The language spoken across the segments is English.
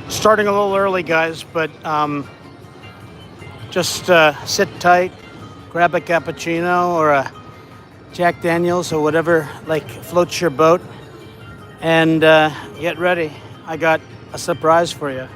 Starting a little early, guys, but just sit tight, grab a cappuccino or a Jack Daniels or whatever like floats your boat, and get ready. I got a surprise for you.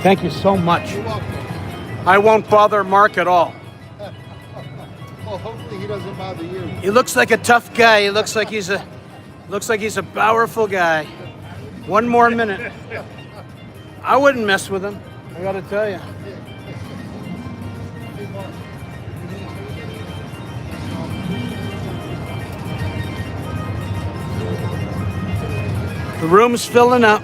Thank you so much. You're welcome. I won't bother Mark at all. Well, hopefully he doesn't bother you. He looks like a tough guy. He looks like he's a powerful guy. One more minute. I wouldn't mess with him. I gotta tell you. The room's filling up.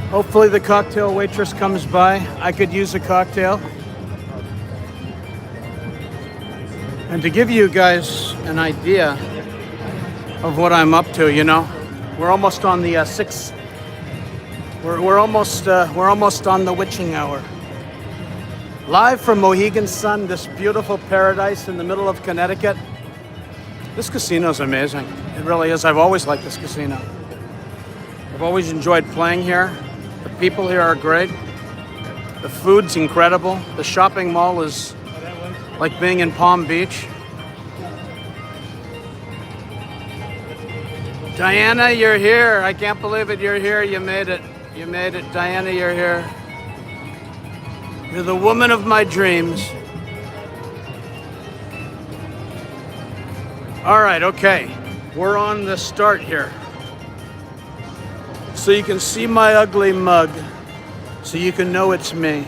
Hopefully the cocktail waitress comes by. I could use a cocktail. And to give you guys an idea of what I'm up to, you know, we're almost on the We're almost on the witching hour. Live from Mohegan Sun, this beautiful paradise in the middle of Connecticut. This casino's amazing. It really is. I've always liked this casino. I've always enjoyed playing here. The people here are great. The food's incredible. The shopping mall is like being in Palm Beach. Diana, you're here. I can't believe it. You're here. You made it. You made it. Diana, you're here. You're the woman of my dreams. All right, okay. We're on the start here. So you can see my ugly mug, so you can know it's me.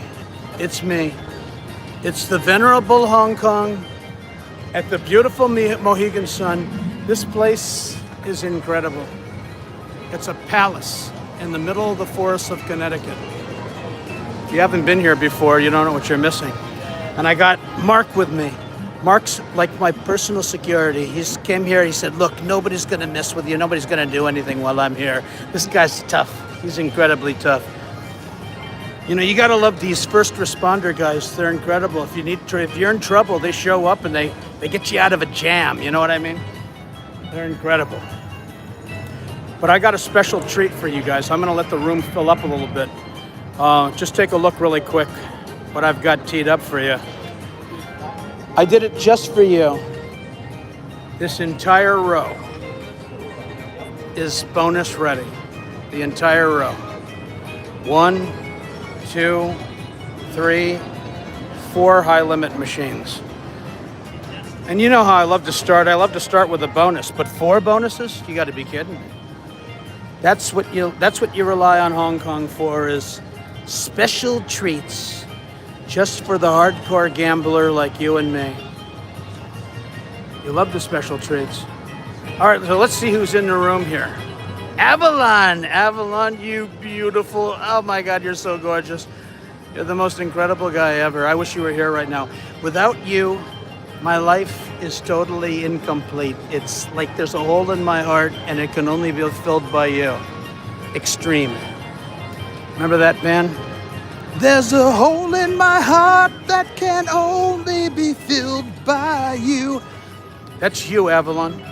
It's me. It's the venerable Hong Kong at the beautiful Mohegan Sun. This place is incredible. It's a palace in the middle of the forests of Connecticut. If you haven't been here before, you don't know what you're missing. And I got Mark with me. Mark's like my personal security. He came here, he said, look, nobody's gonna mess with you. Nobody's gonna do anything while I'm here. This guy's tough. He's incredibly tough. You know, you gotta love these first responder guys. They're incredible. If you're in trouble, they show up and they get you out of a jam. You know what I mean? They're incredible. But I got a special treat for you guys. I'm gonna let the room fill up a little bit. Just take a look really quick what I've got teed up for you. I did it just for you. This entire row is bonus ready. The entire row. 1, 2, 3, 4 high limit machines. And you know how I love to start. I love to start with a bonus, but 4 bonuses? You gotta be kidding me. That's what you rely on Hong Kong for, is special treats. Just for the hardcore gambler like you and me. You love the special treats. All right, so let's see who's in the room here. Avalon, you beautiful. Oh my God, you're so gorgeous. You're the most incredible guy ever. I wish you were here right now. Without you, my life is totally incomplete. It's like there's a hole in my heart and it can only be filled by you. Extreme. Remember that band? There's a hole in my heart that can only be filled by you. That's you, Avalon.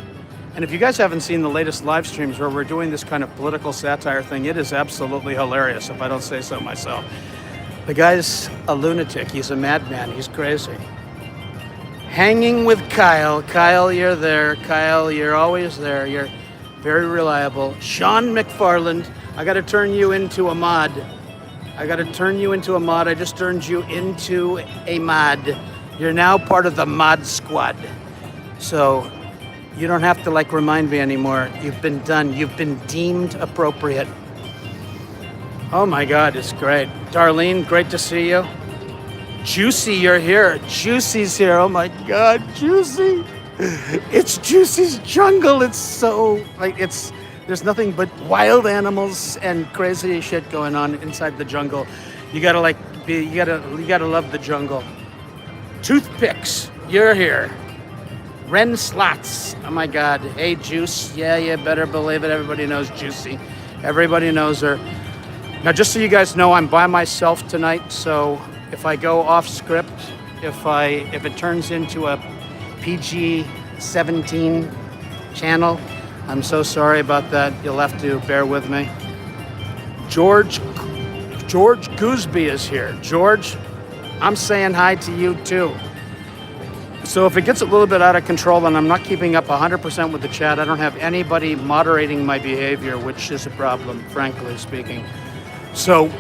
And if you guys haven't seen the latest live streams where we're doing this kind of political satire thing, it is absolutely hilarious, if I don't say so myself. The guy's a lunatic. He's a madman. He's crazy. Hanging with Kyle. Kyle, you're there. Kyle, you're always there. You're very reliable. Sean McFarland, I got to turn you into a mod. I just turned you into a mod. You're now part of the mod squad. So you don't have to like remind me anymore. You've been done. You've been deemed appropriate. Oh my God, it's great. Darlene, great to see you. Juicy, you're here. Juicy's here. Oh my God, Juicy. It's Juicy's jungle. It's so like there's nothing but wild animals and crazy shit going on inside the jungle. You gotta you gotta love the jungle. Toothpicks, you're here. Ren Slots. Oh my God. Hey, Juice. Yeah, you better believe it. Everybody knows Juicy. Everybody knows her. Now, just so you guys know, I'm by myself tonight. So if I go off script, if it turns into a PG-17 channel, I'm so sorry about that. You'll have to bear with me. George Gooseby is here. George, I'm saying hi to you too. So if it gets a little bit out of control and I'm not keeping up 100% with the chat, I don't have anybody moderating my behavior, which is a problem, frankly speaking. So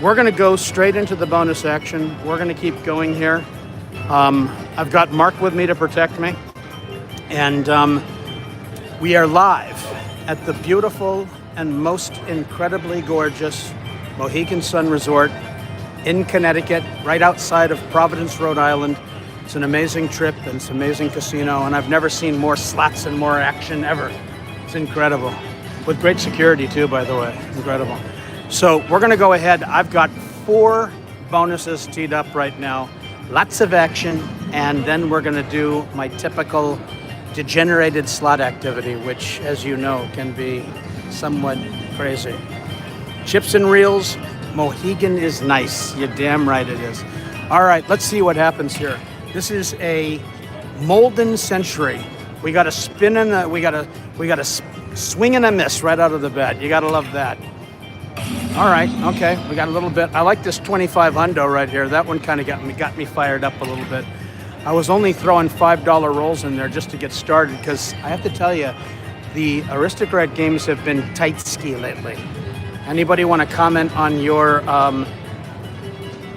we're going to go straight into the bonus action. We're going to keep going here. I've got Mark with me to protect me. And we are live at the beautiful and most incredibly gorgeous Mohegan Sun Resort in Connecticut, right outside of Providence, Rhode Island. It's an amazing trip and it's an amazing casino, and I've never seen more slots and more action ever. It's incredible. With great security too, by the way. Incredible. So we're gonna go ahead. I've got 4 bonuses teed up right now. Lots of action, and then we're gonna do my typical degenerated slot activity, which, as you know, can be somewhat crazy. Chips and reels, Mohegan is nice. You're damn right it is. All right, let's see what happens here. This is a Molden Century. We got a spin and we got a swing and a miss right out of the bat. You gotta love that. All right, okay, we got a little bit. I like this 25 hundo right here. That one kind of got me fired up a little bit. I was only throwing $5 rolls in there just to get started, because I have to tell you, the Aristocrat games have been tight ski lately. Anybody want to comment on your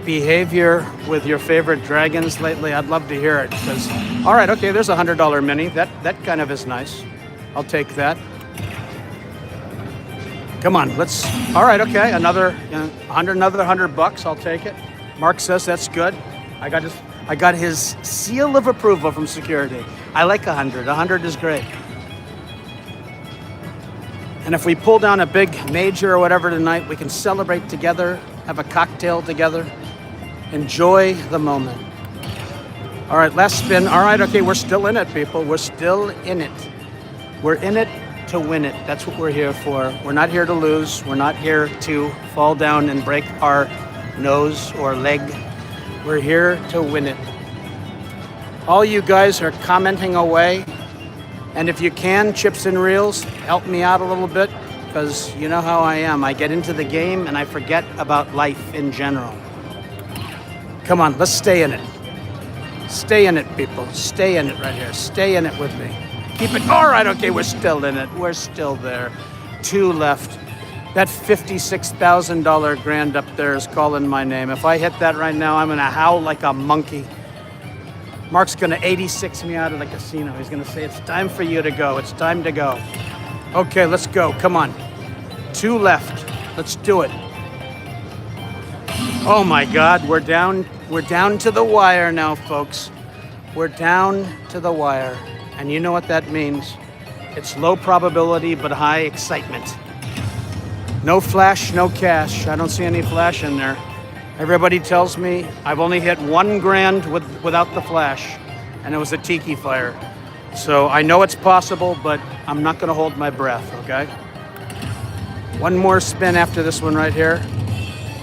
behavior with your favorite dragons lately? I'd love to hear it. Because, all right, okay, there's a $100 mini. That kind of is nice. I'll take that. Come on, let's. All right, okay, another $100. I'll take it. Mark says that's good. I got his seal of approval from security. I like 100. 100 is great. And if we pull down a big major or whatever tonight, we can celebrate together, have a cocktail together, enjoy the moment. All right, last spin. All right, okay, we're still in it, people. We're still in it. We're in it to win it. That's what we're here for. We're not here to lose. We're not here to fall down and break our nose or leg. We're here to win it. All you guys are commenting away. And if you can, chips and reels, help me out a little bit, because you know how I am. I get into the game and I forget about life in general. Come on, let's stay in it. Stay in it, people. Stay in it right here. Stay in it with me. Keep it. All right, okay, we're still in it. We're still there. 2 left. That $56,000 grand up there is calling my name. If I hit that right now, I'm going to howl like a monkey. Mark's going to 86 me out of the casino. He's going to say, it's time for you to go. It's time to go. Okay, let's go. Come on. 2 left. Let's do it. Oh my God, we're down to the wire now, folks. We're down to the wire. And you know what that means. It's low probability, but high excitement. No flash, no cash. I don't see any flash in there. Everybody tells me I've only hit 1 grand without the flash, and it was a Tiki fire. So I know it's possible, but I'm not gonna hold my breath, okay? 1 more spin after this one right here.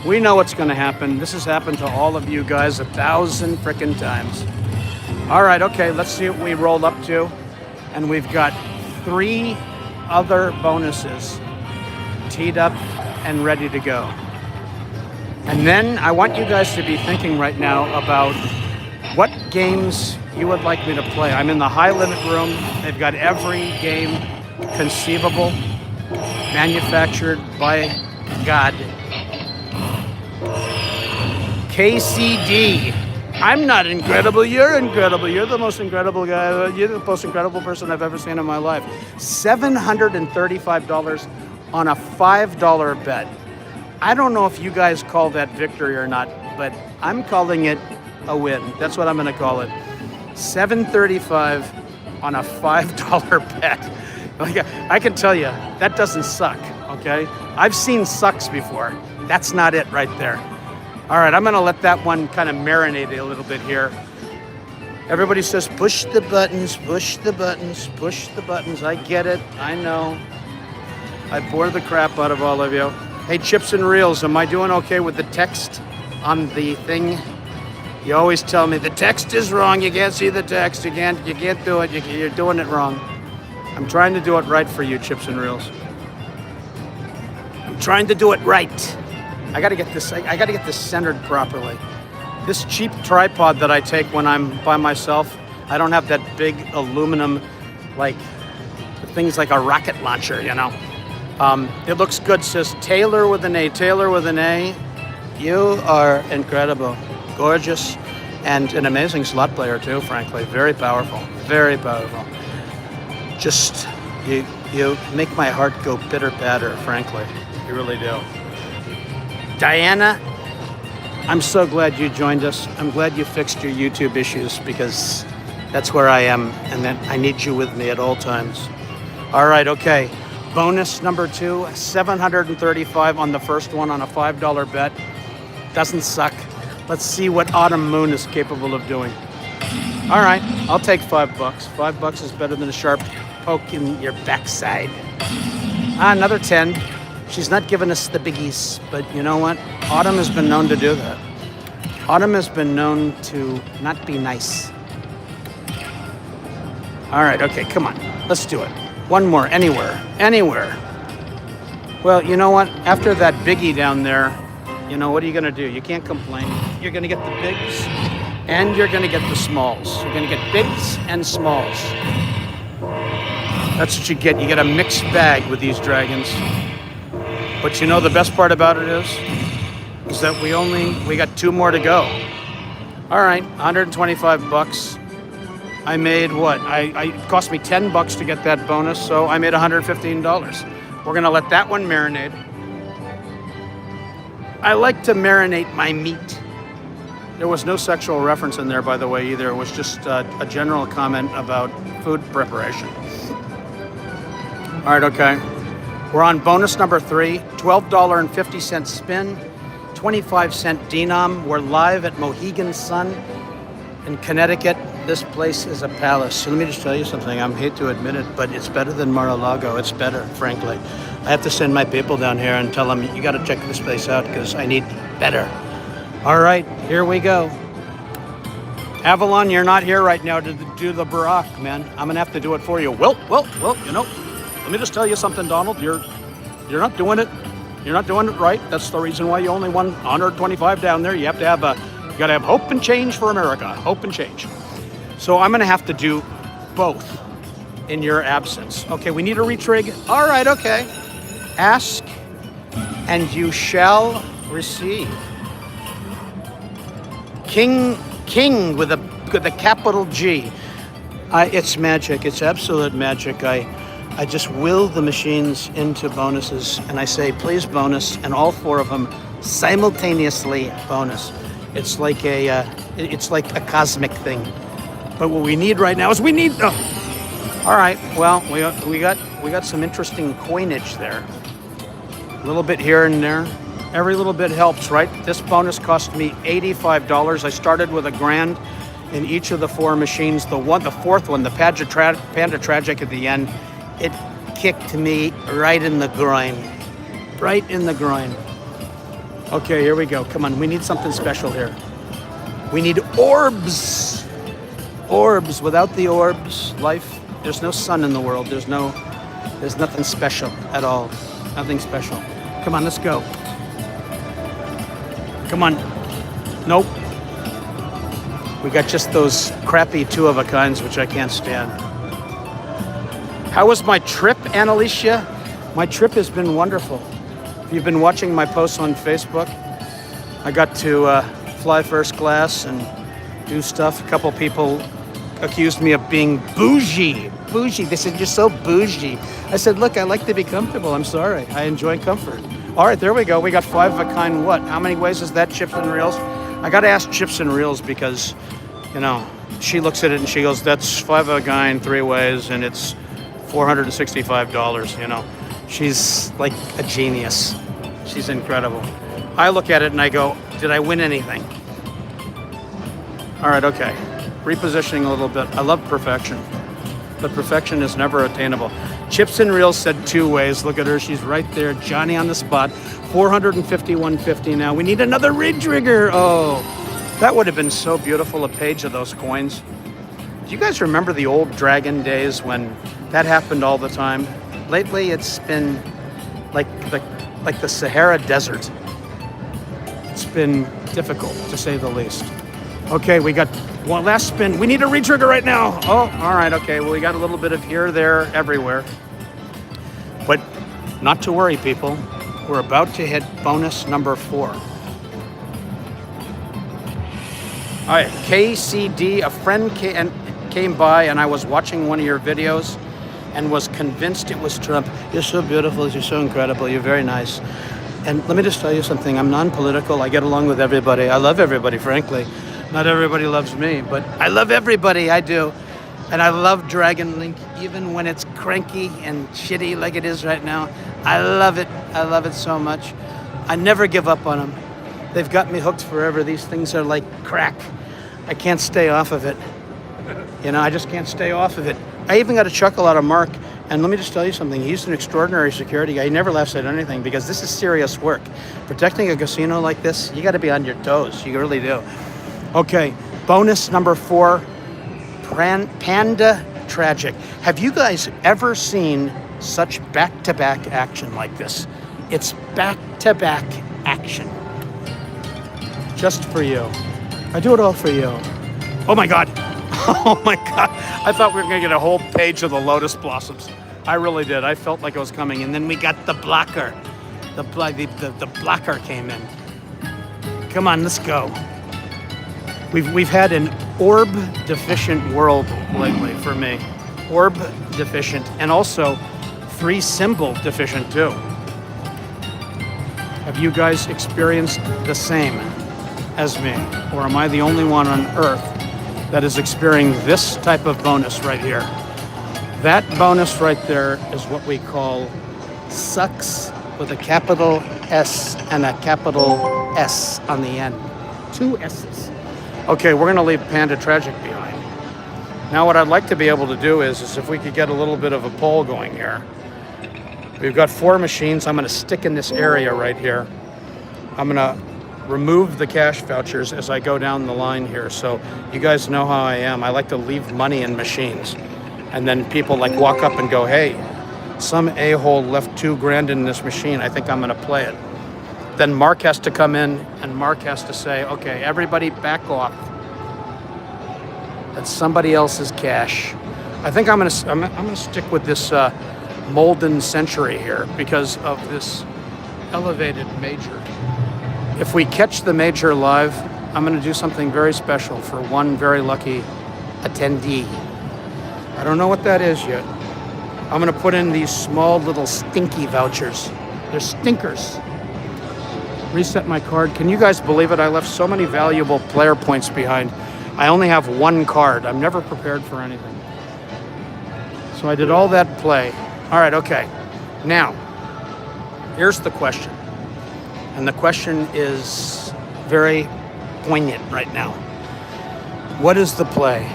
We know what's gonna happen. This has happened to all of you guys 1,000 frickin' times. All right, okay, let's see what we roll up to. And we've got 3 other bonuses teed up and ready to go. And then I want you guys to be thinking right now about what games you would like me to play. I'm in the high limit room. They've got every game conceivable, manufactured by God. KCD. I'm not incredible. You're incredible. You're the most incredible guy. You're the most incredible person I've ever seen in my life. $735 on a $5 bet. I don't know if you guys call that victory or not, but I'm calling it a win. That's what I'm going to call it. $735 on a $5 bet. Like, I can tell you, that doesn't suck, okay? I've seen sucks before. That's not it right there. All right, I'm going to let that one kind of marinate a little bit here. Everybody says, push the buttons, push the buttons, push the buttons. I get it. I know. I bore the crap out of all of you. Hey, Chips and Reels, am I doing okay with the text on the thing? You always tell me the text is wrong. You can't see the text. You can't do it. You're doing it wrong. I'm trying to do it right for you, Chips and Reels. I'm trying to do it right. I gotta get this centered properly. This cheap tripod that I take when I'm by myself, I don't have that big aluminum, like, things like a rocket launcher, you know. It looks good, says Taylor with an A. Taylor with an A. You are incredible, gorgeous, and an amazing slot player too, frankly. Very powerful, very powerful. Just, you make my heart go pitter-patter, frankly. You really do. Diana, I'm so glad you joined us. I'm glad you fixed your YouTube issues, because that's where I am, and that I need you with me at all times. All right, okay. Bonus number 2, 735 on the first one on a $5 bet. Doesn't suck. Let's see what Autumn Moon is capable of doing. All right, I'll take $5. $5 is better than a sharp poke in your backside. Another 10. She's not giving us the biggies, but you know what? Autumn has been known to do that. Autumn has been known to not be nice. All right, okay, come on. Let's do it. One more, anywhere. Well, you know what? After that biggie down there, you know, what are you gonna do? You can't complain. You're gonna get the bigs and you're gonna get the smalls. You're gonna get bigs and smalls. That's what you get. You get a mixed bag with these dragons. But you know the best part about it is that we got 2 more to go. All right, $125. I made what? It cost me $10 to get that bonus, so I made $115. We're gonna let that one marinate. I like to marinate my meat. There was no sexual reference in there, by the way, either. It was just a general comment about food preparation. All right, okay. We're on bonus number 3, $12.50 spin, 25-cent denom. We're live at Mohegan Sun in Connecticut. This place is a palace. So let me just tell you something. I hate to admit it, but it's better than Mar-a-Lago. It's better, frankly. I have to send my people down here and tell them, you got to check this place out because I need better. All right, here we go. Avalon, you're not here right now to do the Barack, man. I'm going to have to do it for you. Well, you know, let me just tell you something, Donald. You're not doing it. You're not doing it right. That's the reason why you only won 125 down there. You have to have you got to have hope and change for America. Hope and change. So I'm going to have to do both in your absence. Okay, we need a retrig. All right, okay. Ask and you shall receive. King with a capital G. It's magic. It's absolute magic. I just will the machines into bonuses, and I say, please bonus, and all 4 of them simultaneously bonus. It's like a cosmic thing. But what we need right now is all right. Well, we got some interesting coinage there. A little bit here and there. Every little bit helps, right? This bonus cost me $85. I started with $1,000 in each of the 4 machines. The 4th one, the Panda Tragic at the end, it kicked me right in the groin. Right in the groin. Okay, here we go. Come on, we need something special here. We need orbs. Orbs. Without the orbs, there's no sun in the world. There's nothing special at all. Nothing special. Come on, let's go. Come on. Nope. We got just those crappy 2 of a kinds, which I can't stand. How was my trip, Annalicia? My trip has been wonderful. If you've been watching my posts on Facebook, I got to fly first class and do stuff. A couple people accused me of being bougie. Bougie. They said, you're so bougie. I said, look, I like to be comfortable. I'm sorry. I enjoy comfort. All right, there we go. We got 5 of a kind what? How many ways is that, Chips and Reels? I got to ask Chips and Reels because, you know, she looks at it and she goes, that's 5 of a kind, 3 ways, and it's $465, you know. She's like a genius. She's incredible. I look at it and I go, did I win anything? All right, okay. Repositioning a little bit. I love perfection, but perfection is never attainable. Chips and Reels said 2 ways. Look at her. She's right there. Johnny on the spot. 451.50 now. We need another ridge rigger. Oh, that would have been so beautiful, a page of those coins. Do you guys remember the old Dragon days when that happened all the time? Lately, it's been like the Sahara Desert. It's been difficult, to say the least. Okay, we got one last spin. We need a retrigger right now. Oh, all right, okay. Well, we got a little bit of here, there, everywhere. But not to worry, people. We're about to hit bonus number 4. All right, KCD, a friend came by and I was watching one of your videos and was convinced it was Trump. You're so beautiful, you're so incredible, you're very nice. And let me just tell you something, I'm non-political, I get along with everybody. I love everybody, frankly. Not everybody loves me, but I love everybody, I do. And I love Dragon Link, even when it's cranky and shitty like it is right now. I love it so much. I never give up on them. They've got me hooked forever. These things are like crack. I can't stay off of it. You know, I just can't stay off of it. I even got a chuckle out of Mark. And let me just tell you something. He's an extraordinary security guy. He never laughs at anything because this is serious work. Protecting a casino like this, you got to be on your toes. You really do. Okay, bonus number 4, Panda Tragic. Have you guys ever seen such back-to-back action like this? It's back-to-back action. Just for you. I do it all for you. Oh my God. Oh my God. I thought we were going to get a whole page of the lotus blossoms. I really did. I felt like it was coming. And then we got the blocker. The blocker came in. Come on, let's go. We've had an orb deficient world lately for me. Orb deficient and also 3 symbol deficient too. Have you guys experienced the same as me? Or am I the only one on earth that is experiencing this type of bonus right here? That bonus right there is what we call sucks with a capital S and a capital S on the end. 2 S's. Okay, we're gonna leave Panda Tragic behind. Now what I'd like to be able to do is if we could get a little bit of a poll going here. We've got 4 machines. I'm gonna stick in this area right here. I'm gonna remove the cash vouchers as I go down the line here. So you guys know how I am. I like to leave money in machines. And then people like walk up and go, hey, some a-hole left $2 grand in this machine. I think I'm gonna play it. Then Mark has to come in and Mark has to say, okay, everybody back off. That's somebody else's cash. I think I'm gonna stick with this Molden Century here because of this elevated major. If we catch the major live, I'm gonna do something very special for one very lucky attendee. I don't know what that is yet. I'm gonna put in these small little stinky vouchers. They're stinkers. Reset my card. Can you guys believe it? I left so many valuable player points behind. I only have 1 card. I'm never prepared for anything. So I did all that play. All right, okay. Now, here's the question. And the question is very poignant right now. What is the play?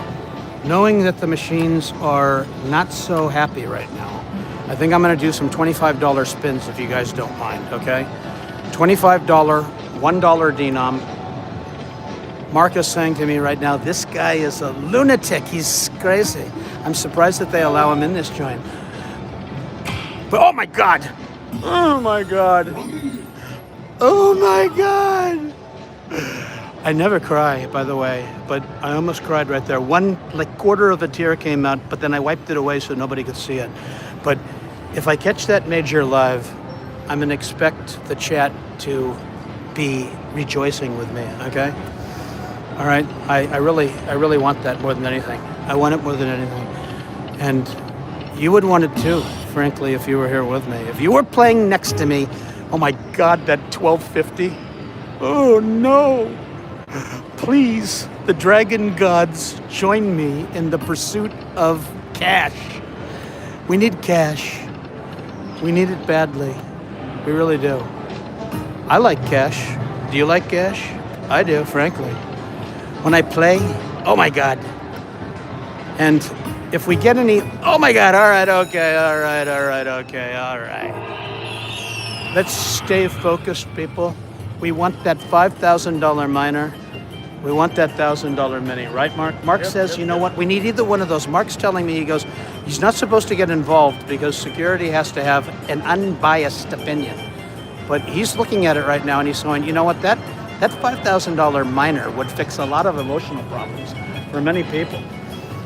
Knowing that the machines are not so happy right now, I think I'm gonna do some $25 spins if you guys don't mind, okay? $25, $1 denom. Mark is saying to me right now, this guy is a lunatic. He's crazy. I'm surprised that they allow him in this joint. But oh my God. Oh my God. Oh my God. I never cry, by the way, but I almost cried right there. One, like quarter of a tear came out, but then I wiped it away so nobody could see it. But if I catch that major live, I'm gonna expect the chat to be rejoicing with me, okay? All right, I really want that more than anything. I want it more than anything, and you would want it too, frankly, if you were here with me. If you were playing next to me, oh my God, that 1250. Oh no! Please, the dragon gods, join me in the pursuit of cash. We need cash. We need it badly. We really do. I like cash. Do you like cash? I do, frankly. When I play, oh my God. And if we get any, oh my God, all right, okay, all right, okay, all right. Let's stay focused, people. We want that $5,000 minor. We want that $1,000 mini, right, Mark? Mark says, you know what? We need either one of those. Mark's telling me, he goes, he's not supposed to get involved because security has to have an unbiased opinion. But he's looking at it right now and he's going, you know what? That $5,000 minor would fix a lot of emotional problems for many people.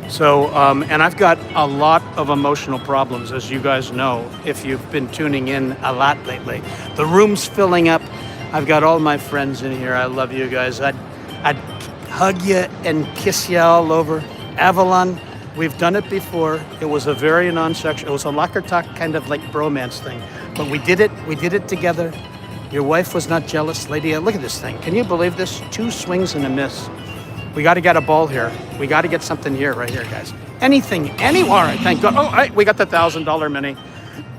So, and I've got a lot of emotional problems, as you guys know, if you've been tuning in a lot lately. The room's filling up. I've got all my friends in here. I love you guys. I'd hug you and kiss you all over. Avalon, we've done it before. It was a very non-sexual, it was a locker talk kind of like bromance thing. But we did it together. Your wife was not jealous. Lady, look at this thing. Can you believe this? 2 swings and a miss. We got to get a ball here. We got to get something here, right here, guys. Anything, anywhere, thank God. Oh, we got the $1,000 mini.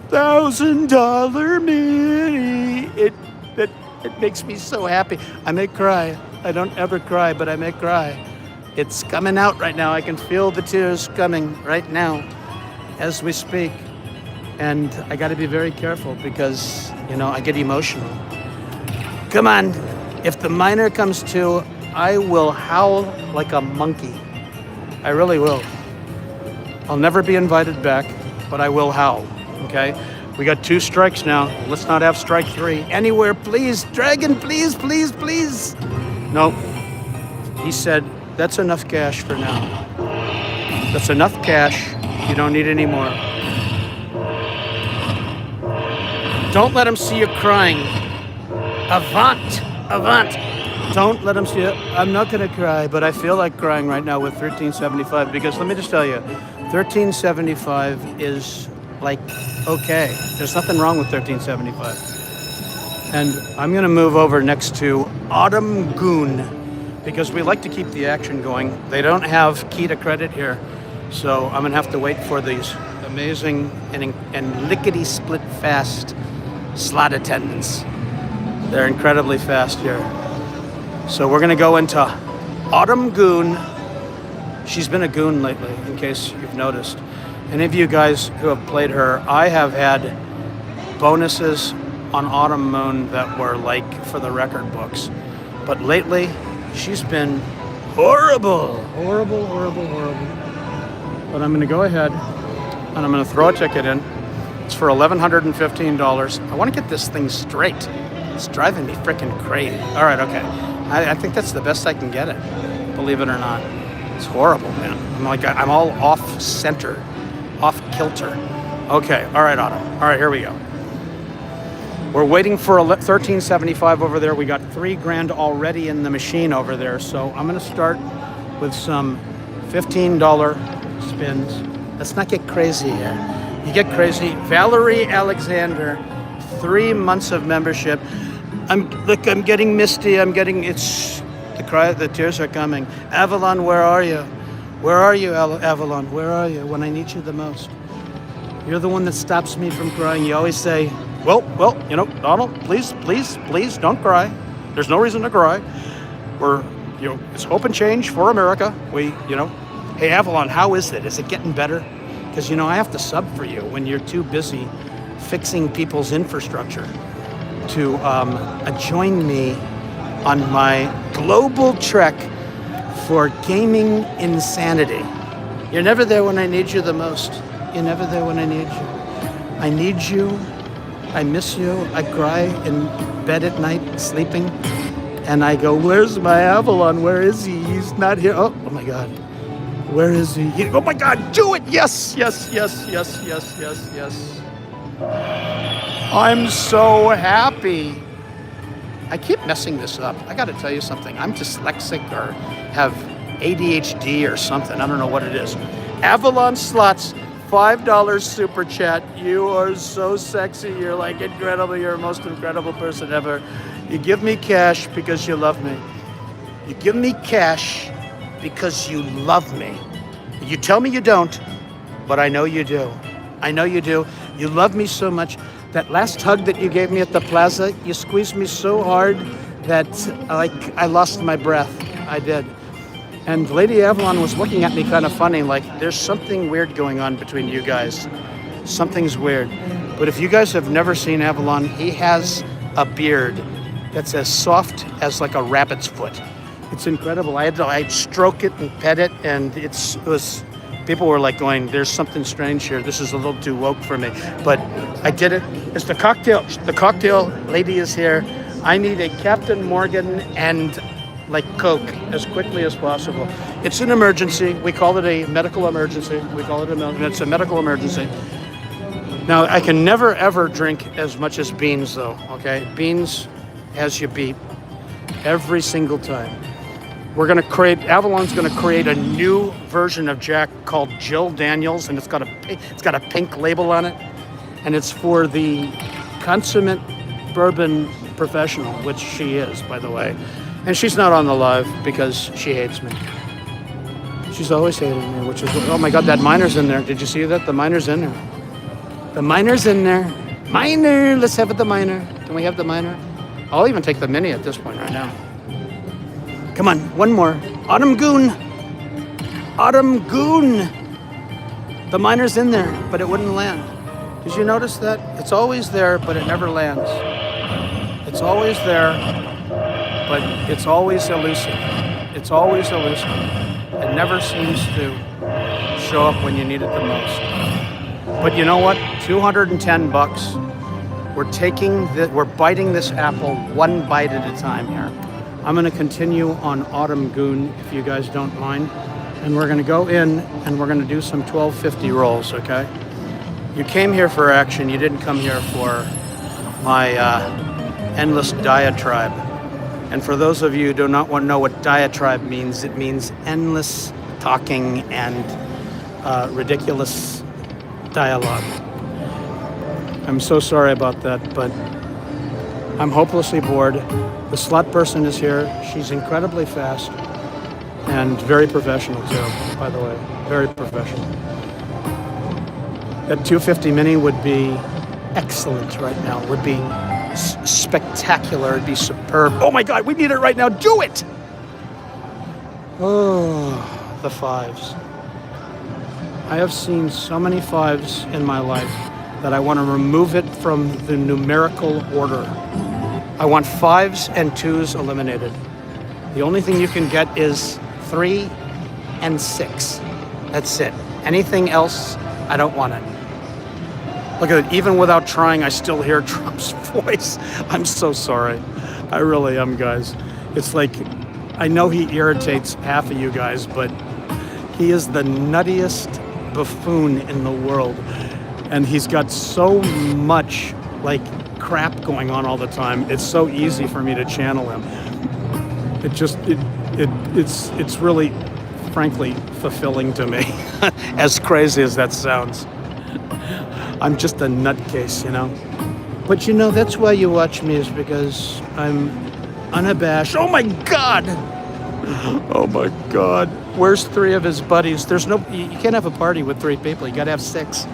$1,000 mini. It makes me so happy. I may cry. I don't ever cry, but I may cry. It's coming out right now. I can feel the tears coming right now as we speak. And I got to be very careful because, you know, I get emotional. Come on. If the minor comes to, I will howl like a monkey. I really will. I'll never be invited back, but I will howl, okay? We got 2 strikes now. Let's not have strike 3. Anywhere, please. Dragon, please, please, please. No. He said, that's enough cash for now. That's enough cash. You don't need any more. Don't let him see you crying. Avant, avant. Don't let him see it. I'm not going to cry, but I feel like crying right now with 1375 because let me just tell you, 1375 is like, okay. There's nothing wrong with 1375. And I'm going to move over next to Autumn Goon because we like to keep the action going. They don't have key to credit here, so I'm going to have to wait for these amazing and lickety-split fast slot attendants. They're incredibly fast here. So we're gonna go into Autumn Goon. She's been a goon lately, in case you've noticed. Any of you guys who have played her, I have had bonuses on Autumn Moon that were like for the record books. But lately, she's been horrible. Horrible, horrible, horrible. But I'm gonna go ahead and I'm gonna throw a ticket in. It's for $1,115. I wanna get this thing straight. It's driving me freaking crazy. All right, okay. I think that's the best I can get it, believe it or not. It's horrible, man. I'm all off center, off kilter. Okay, all right, Autumn. All right, here we go. We're waiting for 1375 over there. We got $3,000 already in the machine over there. So I'm gonna start with some $15 spins. Let's not get crazy here. You get crazy. Valerie Alexander, 3 months of membership. I'm getting misty. The tears are coming. Avalon, where are you? Where are you, Avalon? Where are you when I need you the most? You're the one that stops me from crying. You always say, well, you know, Donald, please, don't cry. There's no reason to cry. It's hope and change for America. Hey, Avalon, how is it? Is it getting better? Because, I have to sub for you when you're too busy fixing people's infrastructure to join me on my global trek for gaming insanity. You're never there when I need you the most. You're never there when I need you. I need you. I miss you. I cry in bed at night, sleeping. And I go, where's my Avalon? Where is he? He's not here. Oh my God. Where is he? Oh my God, do it. Yes. I'm so happy. I keep messing this up. I got to tell you something. I'm dyslexic or have ADHD or something. I don't know what it is. Avalon Slots, $5 super chat. You are so sexy. You're like incredible. You're the most incredible person ever. You give me cash because you love me. You give me cash because you love me. You tell me you don't, but I know you do. I know you do. You love me so much. That last hug that you gave me at the plaza, you squeezed me so hard that I lost my breath. I did. And Lady Avalon was looking at me kind of funny, like there's something weird going on between you guys. Something's weird. But if you guys have never seen Avalon, he has a beard that's as soft as like a rabbit's foot. It's incredible. I'd stroke it and pet it, and it was. People were like going, "There's something strange here. This is a little too woke for me." But I did it. It's the cocktail. The cocktail lady is here. I need a Captain Morgan and like Coke as quickly as possible. It's an emergency. We call it a medical emergency. It's a medical emergency. Now I can never ever drink as much as Beans though. Okay, Beans has you beat every single time. Avalon's gonna create a new version of Jack called Jill Daniels, and it's got a pink label on it, and it's for the consummate bourbon professional, which she is, by the way. And she's not on the live because she hates me. She's always hated me, which is, oh my God, that miner's in there. Did you see that? The miner's in there. The miner's in there. Miner, let's have it, the miner. Can we have the miner? I'll even take the mini at this point right now. Come on, one more. Autumn Goon. Autumn Goon. The miner's in there, but it wouldn't land. Did you notice that? It's always there, but it never lands. It's always there, but it's always elusive. It's always elusive. It never seems to show up when you need it the most. But you know what? $210. We're biting this apple one bite at a time here. I'm going to continue on Autumn Goon, if you guys don't mind. And we're going to go in and we're going to do some 1250 rolls, okay? You came here for action. You didn't come here for my endless diatribe. And for those of you who do not want to know what diatribe means, it means endless talking and ridiculous dialogue. I'm so sorry about that, but I'm hopelessly bored. The slot person is here. She's incredibly fast and very professional too, by the way. Very professional. That 250 mini would be excellent right now. It would be spectacular. It'd be superb. Oh my God, we need it right now. Do it! Oh, the fives. I have seen so many fives in my life that I want to remove it from the numerical order. I want 5s and 2s eliminated. The only thing you can get is 3 and 6. That's it. Anything else, I don't want it. Look at it, even without trying, I still hear Trump's voice. I'm so sorry. I really am, guys. It's like, I know he irritates half of you guys, but he is the nuttiest buffoon in the world. And he's got so much, like, crap going on all the time. It's so easy for me to channel him. It's really, frankly, fulfilling to me. As crazy as that sounds. I'm just a nutcase, you know. But you know, that's why you watch me, is because I'm unabashed. Oh my God! Oh my God. Where's 3 of his buddies? You can't have a party with 3 people. You gotta have 6.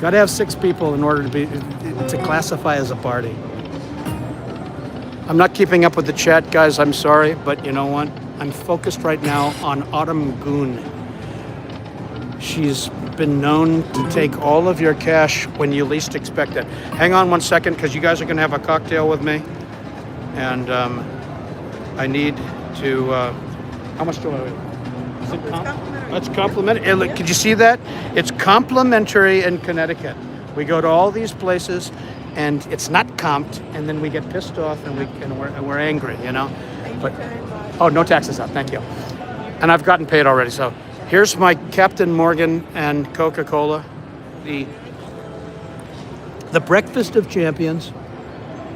Got to have 6 people in order to classify as a party. I'm not keeping up with the chat, guys. I'm sorry, but you know what? I'm focused right now on Autumn Goon. She's been known to take all of your cash when you least expect it. Hang on one second, because you guys are going to have a cocktail with me. And I need to... how much do I... It's complimentary. Could you see that? It's complimentary in Connecticut. We go to all these places, and it's not comped, and then we get pissed off, and we're angry, you know. But oh, no taxes out. Thank you. And I've gotten paid already. So here's my Captain Morgan and Coca-Cola, the breakfast of champions.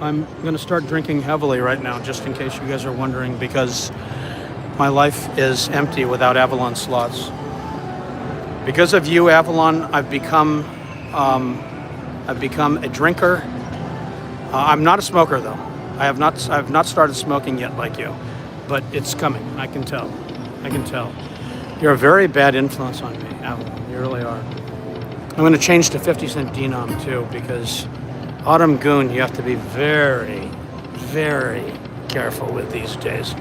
I'm going to start drinking heavily right now, just in case you guys are wondering, because my life is empty without Avalon slots. Because of you, Avalon, I've become a drinker. I'm not a smoker, though. I've not started smoking yet like you, but it's coming. I can tell. You're a very bad influence on me, Avalon. You really are. I'm going to change to 50-cent denom too, because Autumn Goon, you have to be very, very careful with these days.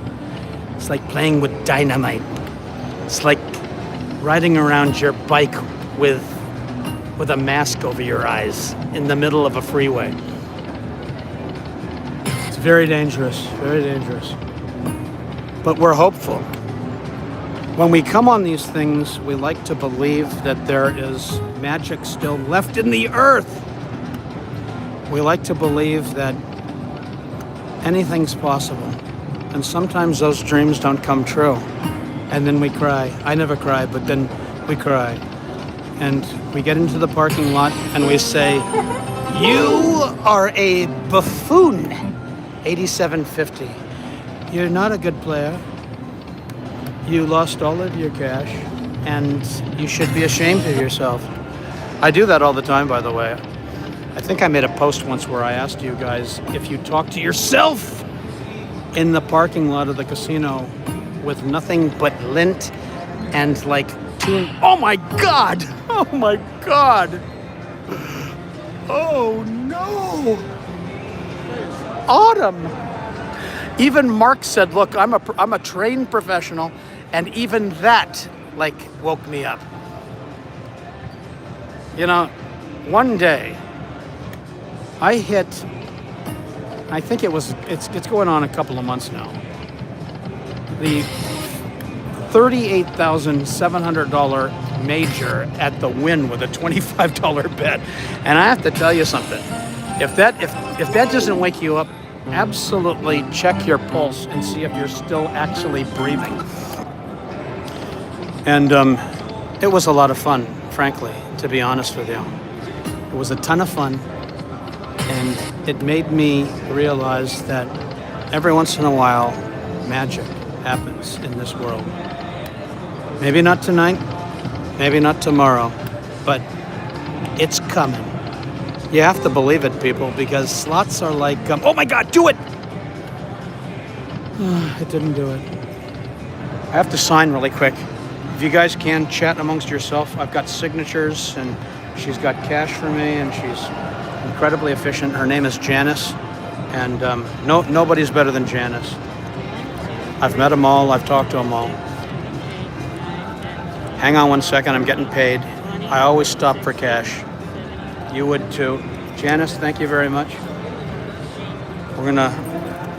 It's like playing with dynamite. It's like riding around your bike with a mask over your eyes in the middle of a freeway. It's very dangerous, very dangerous. But we're hopeful. When we come on these things, we like to believe that there is magic still left in the earth. We like to believe that anything's possible. And sometimes those dreams don't come true. And then we cry. I never cry, but then we cry. And we get into the parking lot and we say, "You are a buffoon." 87.50. You're not a good player. You lost all of your cash, and you should be ashamed of yourself. I do that all the time, by the way. I think I made a post once where I asked you guys if you talk to yourself in the parking lot of the casino with nothing but lint and like oh my God! Oh my God! Oh no! Autumn! Even Mark said, "Look, I'm a trained professional," and even that like woke me up. You know, one day I hit, I think it's going on a couple of months now, the $38,700 major at the Win with a $25 bet. And I have to tell you something. If that doesn't wake you up, absolutely check your pulse and see if you're still actually breathing. And it was a lot of fun, frankly, to be honest with you. It was a ton of fun. And it made me realize that every once in a while, magic happens in this world. Maybe not tonight, maybe not tomorrow, but it's coming. You have to believe it, people, because slots are like, oh my God, do it! It didn't do it. I have to sign really quick. If you guys can chat amongst yourself, I've got signatures, and she's got cash for me, and she's incredibly efficient. Her name is Janice, and nobody's better than Janice. I've met them all. I've talked to them all. Hang on one second. I'm getting paid. I always stop for cash. You would too. Janice, thank you very much.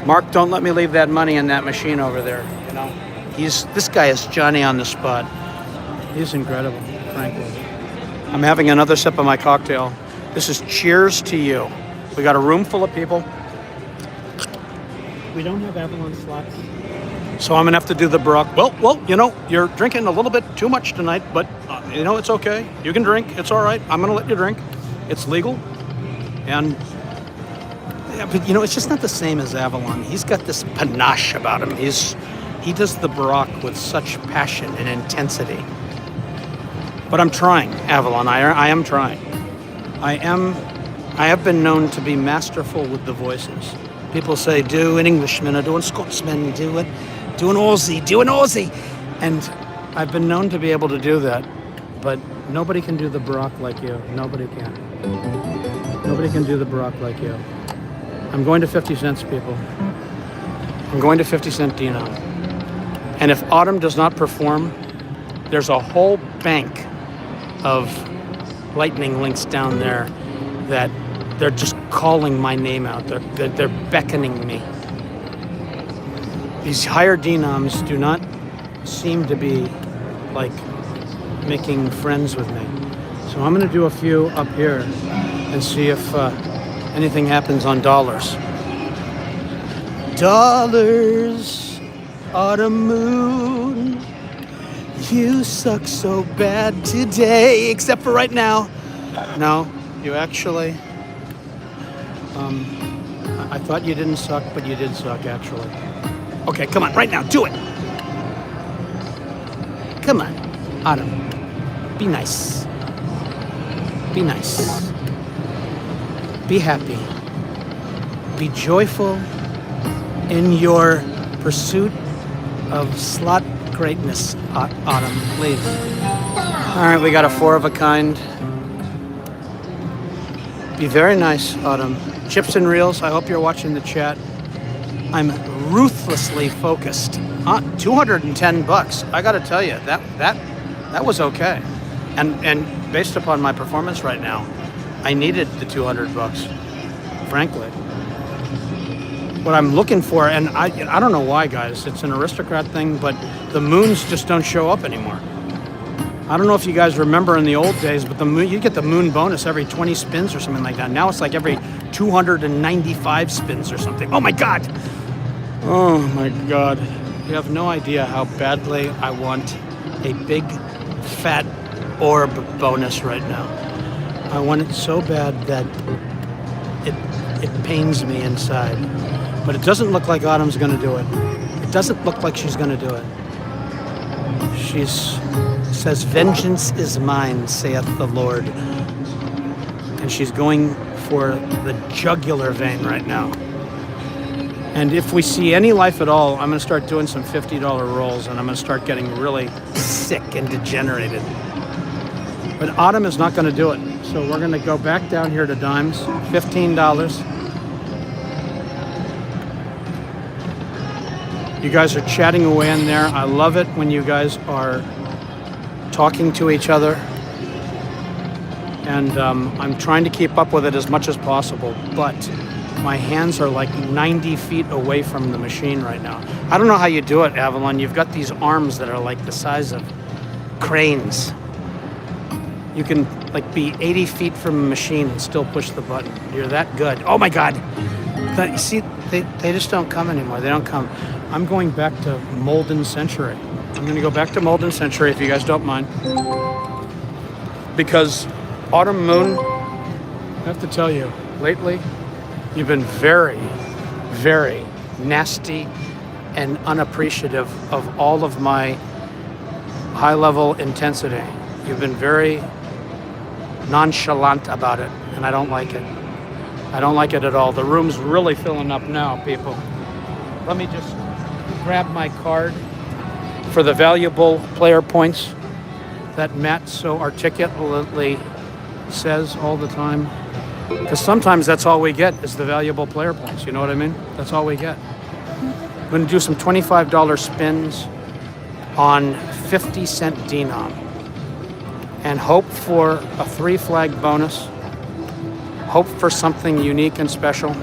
Mark, don't let me leave that money in that machine over there. You know, this guy is Johnny on the spot. He's incredible, frankly. I'm having another sip of my cocktail. This is cheers to you. We got a room full of people. We don't have Avalon slots. So I'm gonna have to do the Barack. Well, you know, you're drinking a little bit too much tonight, but you know, it's okay. You can drink, it's all right. I'm gonna let you drink. It's legal. And, yeah, but you know, it's just not the same as Avalon. He's got this panache about him. He does the Barack with such passion and intensity. But I'm trying, Avalon, I am trying. I have been known to be masterful with the voices. People say, do an Englishman, or do a Scotsman, do an Aussie. And I've been known to be able to do that. But nobody can do the Barack like you. Nobody can. Nobody can do the Barack like you. I'm going to 50 cents, people. I'm going to 50-cent denom. And if Autumn does not perform, there's a whole bank of lightning links down there that they're just calling my name out. They're beckoning me. These higher denoms do not seem to be like making friends with me. So I'm going to do a few up here and see if anything happens on dollars. Dollars, autumn moon, you suck so bad today, except for right now. No, you actually, I thought you didn't suck, but you did suck, actually. Okay, come on, right now, do it. Come on, Autumn. Be nice. Be nice. Be happy. Be joyful in your pursuit of slot greatness, Autumn, please. All right, we got a 4 of a kind. Be very nice, Autumn. Chips and reels, I hope you're watching the chat. I'm ruthlessly focused. 210 bucks. I got to tell you, that was okay. And based upon my performance right now, I needed the 200 bucks, frankly. What I'm looking for, and I don't know why, guys, it's an aristocrat thing, but the moons just don't show up anymore. I don't know if you guys remember in the old days, but the moon, you get the moon bonus every 20 spins or something like that. Now it's like every 295 spins or something. Oh my God. Oh my God. You have no idea how badly I want a big fat orb bonus right now. I want it so bad that it pains me inside. But it doesn't look like Autumn's gonna do it. It doesn't look like she's gonna do it. She's says, "Vengeance is mine, saith the Lord." And she's going for the jugular vein right now. And if we see any life at all, I'm going to start doing some $50 rolls, and I'm going to start getting really sick and degenerated. But Autumn is not going to do it. So we're going to go back down here to dimes, $15. You guys are chatting away in there. I love it when you guys are talking to each other, and I'm trying to keep up with it as much as possible, but my hands are like 90 feet away from the machine right now. I don't know how you do it, Avalon. You've got these arms that are like the size of cranes. You can like be 80 feet from a machine and still push the button. You're that good. Oh my God. You see, they just don't come anymore. They don't come. I'm going back to Molden Century. I'm going to go back to Molden Century, if you guys don't mind. Because Autumn Moon, I have to tell you, lately, you've been very, very nasty and unappreciative of all of my high-level intensity. You've been very nonchalant about it, and I don't like it. I don't like it at all. The room's really filling up now, people. Let me just grab my card for the valuable player points that Matt so articulately says all the time. Because sometimes that's all we get is the valuable player points, you know what I mean? That's all we get. I'm going to do some $25 spins on 50-cent denom and hope for a 3-flag bonus, hope for something unique and special.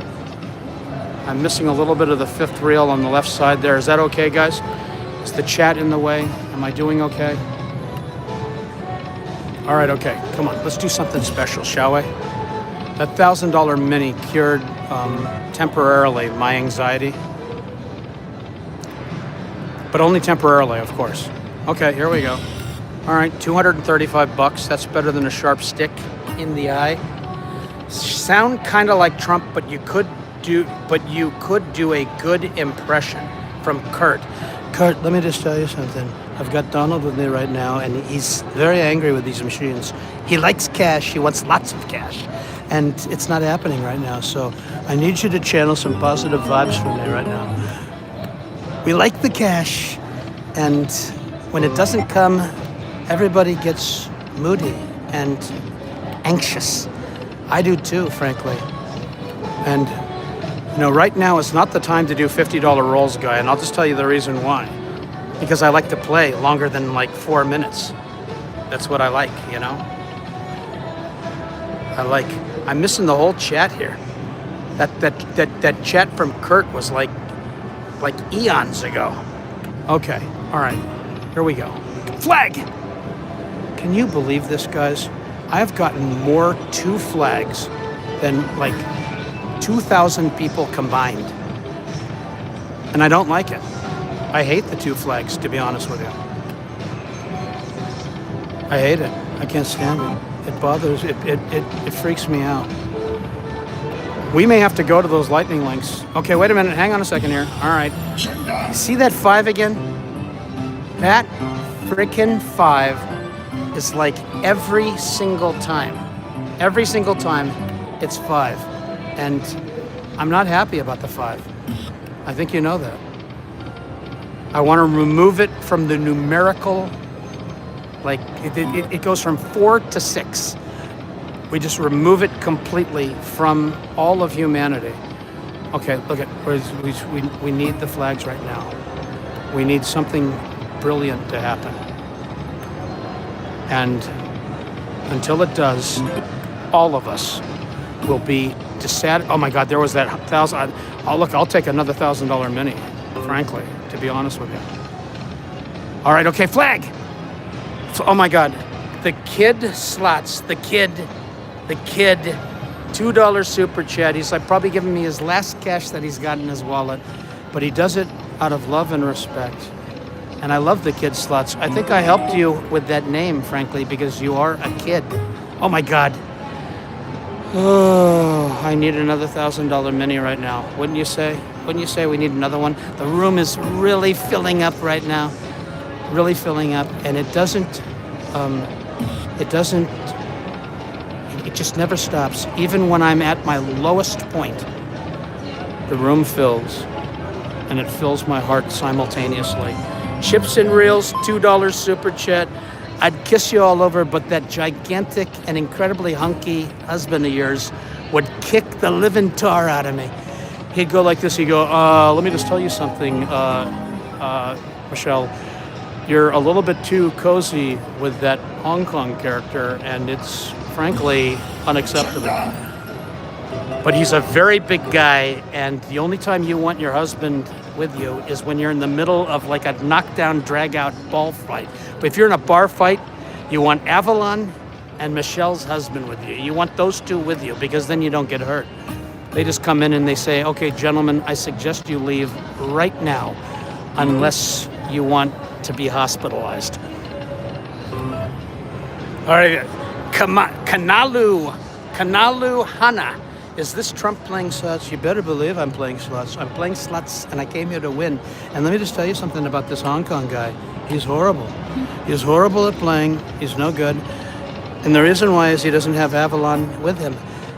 I'm missing a little bit of the 5th reel on the left side there. Is that okay, guys? Is the chat in the way? Am I doing okay? All right, okay. Come on, let's do something special, shall we? That $1,000 mini cured temporarily my anxiety. But only temporarily, of course. Okay, here we go. All right, 235 bucks. That's better than a sharp stick in the eye. Sound kind of like Trump, but you could do a good impression from Kurt. Kurt, let me just tell you something. I've got Donald with me right now, and he's very angry with these machines. He likes cash. He wants lots of cash. And it's not happening right now, so I need you to channel some positive vibes for me right now. We like the cash, and when it doesn't come, everybody gets moody and anxious. I do too, frankly. And you know, right now is not the time to do $50 rolls, guy, and I'll just tell you the reason why. Because I like to play longer than like 4 minutes. That's what I like, you know? I'm missing the whole chat here. That chat from Kurt was like eons ago. Okay, all right, here we go. Flag! Can you believe this, guys? I've gotten more 2 flags than like 2,000 people combined. And I don't like it. I hate the 2 flags, to be honest with you. I hate it. I can't stand it. It bothers, it freaks me out. We may have to go to those lightning links. Okay, wait a minute. Hang on a second here. All right. See that 5 again? That freaking 5 is like every single time. Every single time it's 5. And I'm not happy about the 5. I think you know that. I want to remove it from the numerical, like it goes from 4 to 6. We just remove it completely from all of humanity. Okay, look at, we need the flags right now. We need something brilliant to happen. And until it does, all of us will be dissatisfied. Oh my God, there was that 1,000. Oh look, I'll take another $1,000 mini, frankly, to be honest with you. All right, okay, flag. So, oh my God, the kid slots, the kid, $2 super chat. He's like probably giving me his last cash that he's got in his wallet, but he does it out of love and respect. And I love the kid slots. I think I helped you with that name, frankly, because you are a kid. Oh my God. Oh, I need another $1,000 mini right now. Wouldn't you say? Wouldn't you say we need another one? The room is really filling up right now. Really filling up. And it just never stops. Even when I'm at my lowest point, the room fills. And it fills my heart simultaneously. Chips and Reels, $2 super chat. I'd kiss you all over, but that gigantic and incredibly hunky husband of yours would kick the living tar out of me. He'd go like this. He'd go, let me just tell you something, Michelle. You're a little bit too cozy with that Hong Kong character, and it's frankly unacceptable. But he's a very big guy, and the only time you want your husband with you is when you're in the middle of like a knockdown, drag-out ball fight. But if you're in a bar fight, you want Avalon and Michelle's husband with you. You want those two with you because then you don't get hurt. They just come in and they say, okay, gentlemen, I suggest you leave right now unless you want to be hospitalized. All right, Kanalu Hana. Is this Trump playing slots? You better believe I'm playing slots. I'm playing slots, and I came here to win. And let me just tell you something about this Hong Kong guy. He's horrible. He's horrible at playing. He's no good. And the reason why is he doesn't have Avalon with him.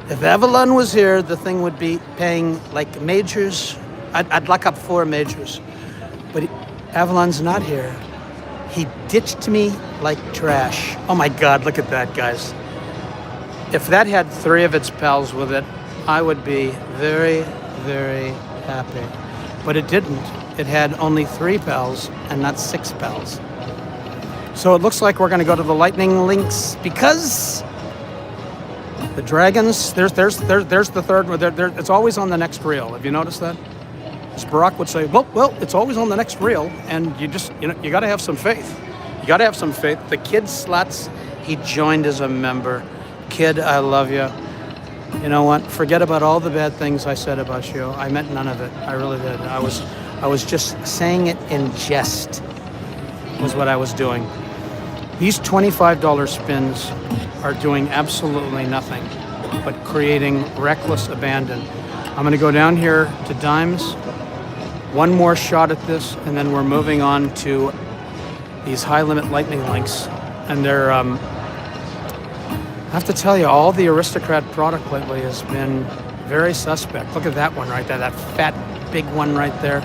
If Avalon was here, the thing would be paying like majors. I'd lock up 4 majors. But Avalon's not here. He ditched me like trash. Oh my God, look at that, guys. If that had 3 of its pals with it, I would be very, very happy. But it didn't. It had only 3 pals and not 6 pals. So it looks like we're going to go to the lightning links because the dragons, there's the third one. It's always on the next reel. Have you noticed that? As Barack would say, well, it's always on the next reel, and you got to have some faith. You got to have some faith. The kid slots, he joined as a member. Kid, I love you. You know what? Forget about all the bad things I said about you. I meant none of it. I really did. I was just saying it in jest, was what I was doing. These $25 spins are doing absolutely nothing but creating reckless abandon. I'm going to go down here to dimes. One more shot at this, and then we're moving on to these high-limit lightning links. And they're... I have to tell you, all the Aristocrat product lately has been very suspect. Look at that one right there, that fat, big one right there.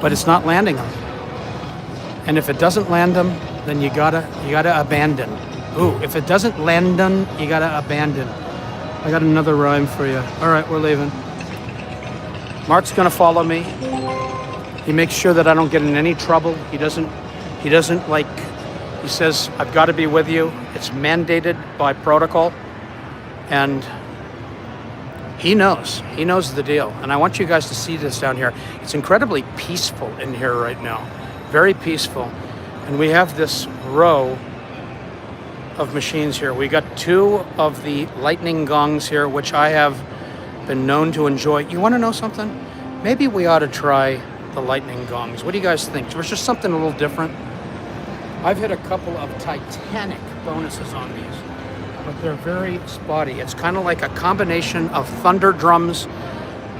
But it's not landing them. And if it doesn't land them, then you gotta abandon. Ooh, if it doesn't land them, you gotta abandon. I got another rhyme for you. All right, we're leaving. Mark's gonna follow me. He makes sure that I don't get in any trouble. He doesn't like. He says, I've got to be with you. It's mandated by protocol. And he knows the deal. And I want you guys to see this down here. It's incredibly peaceful in here right now. Very peaceful. And we have this row of machines here. We got 2 of the lightning gongs here, which I have been known to enjoy. You want to know something? Maybe we ought to try the lightning gongs. What do you guys think? There's just something a little different. I've hit a couple of Titanic bonuses on these, but they're very spotty. It's kind of like a combination of Thunder Drums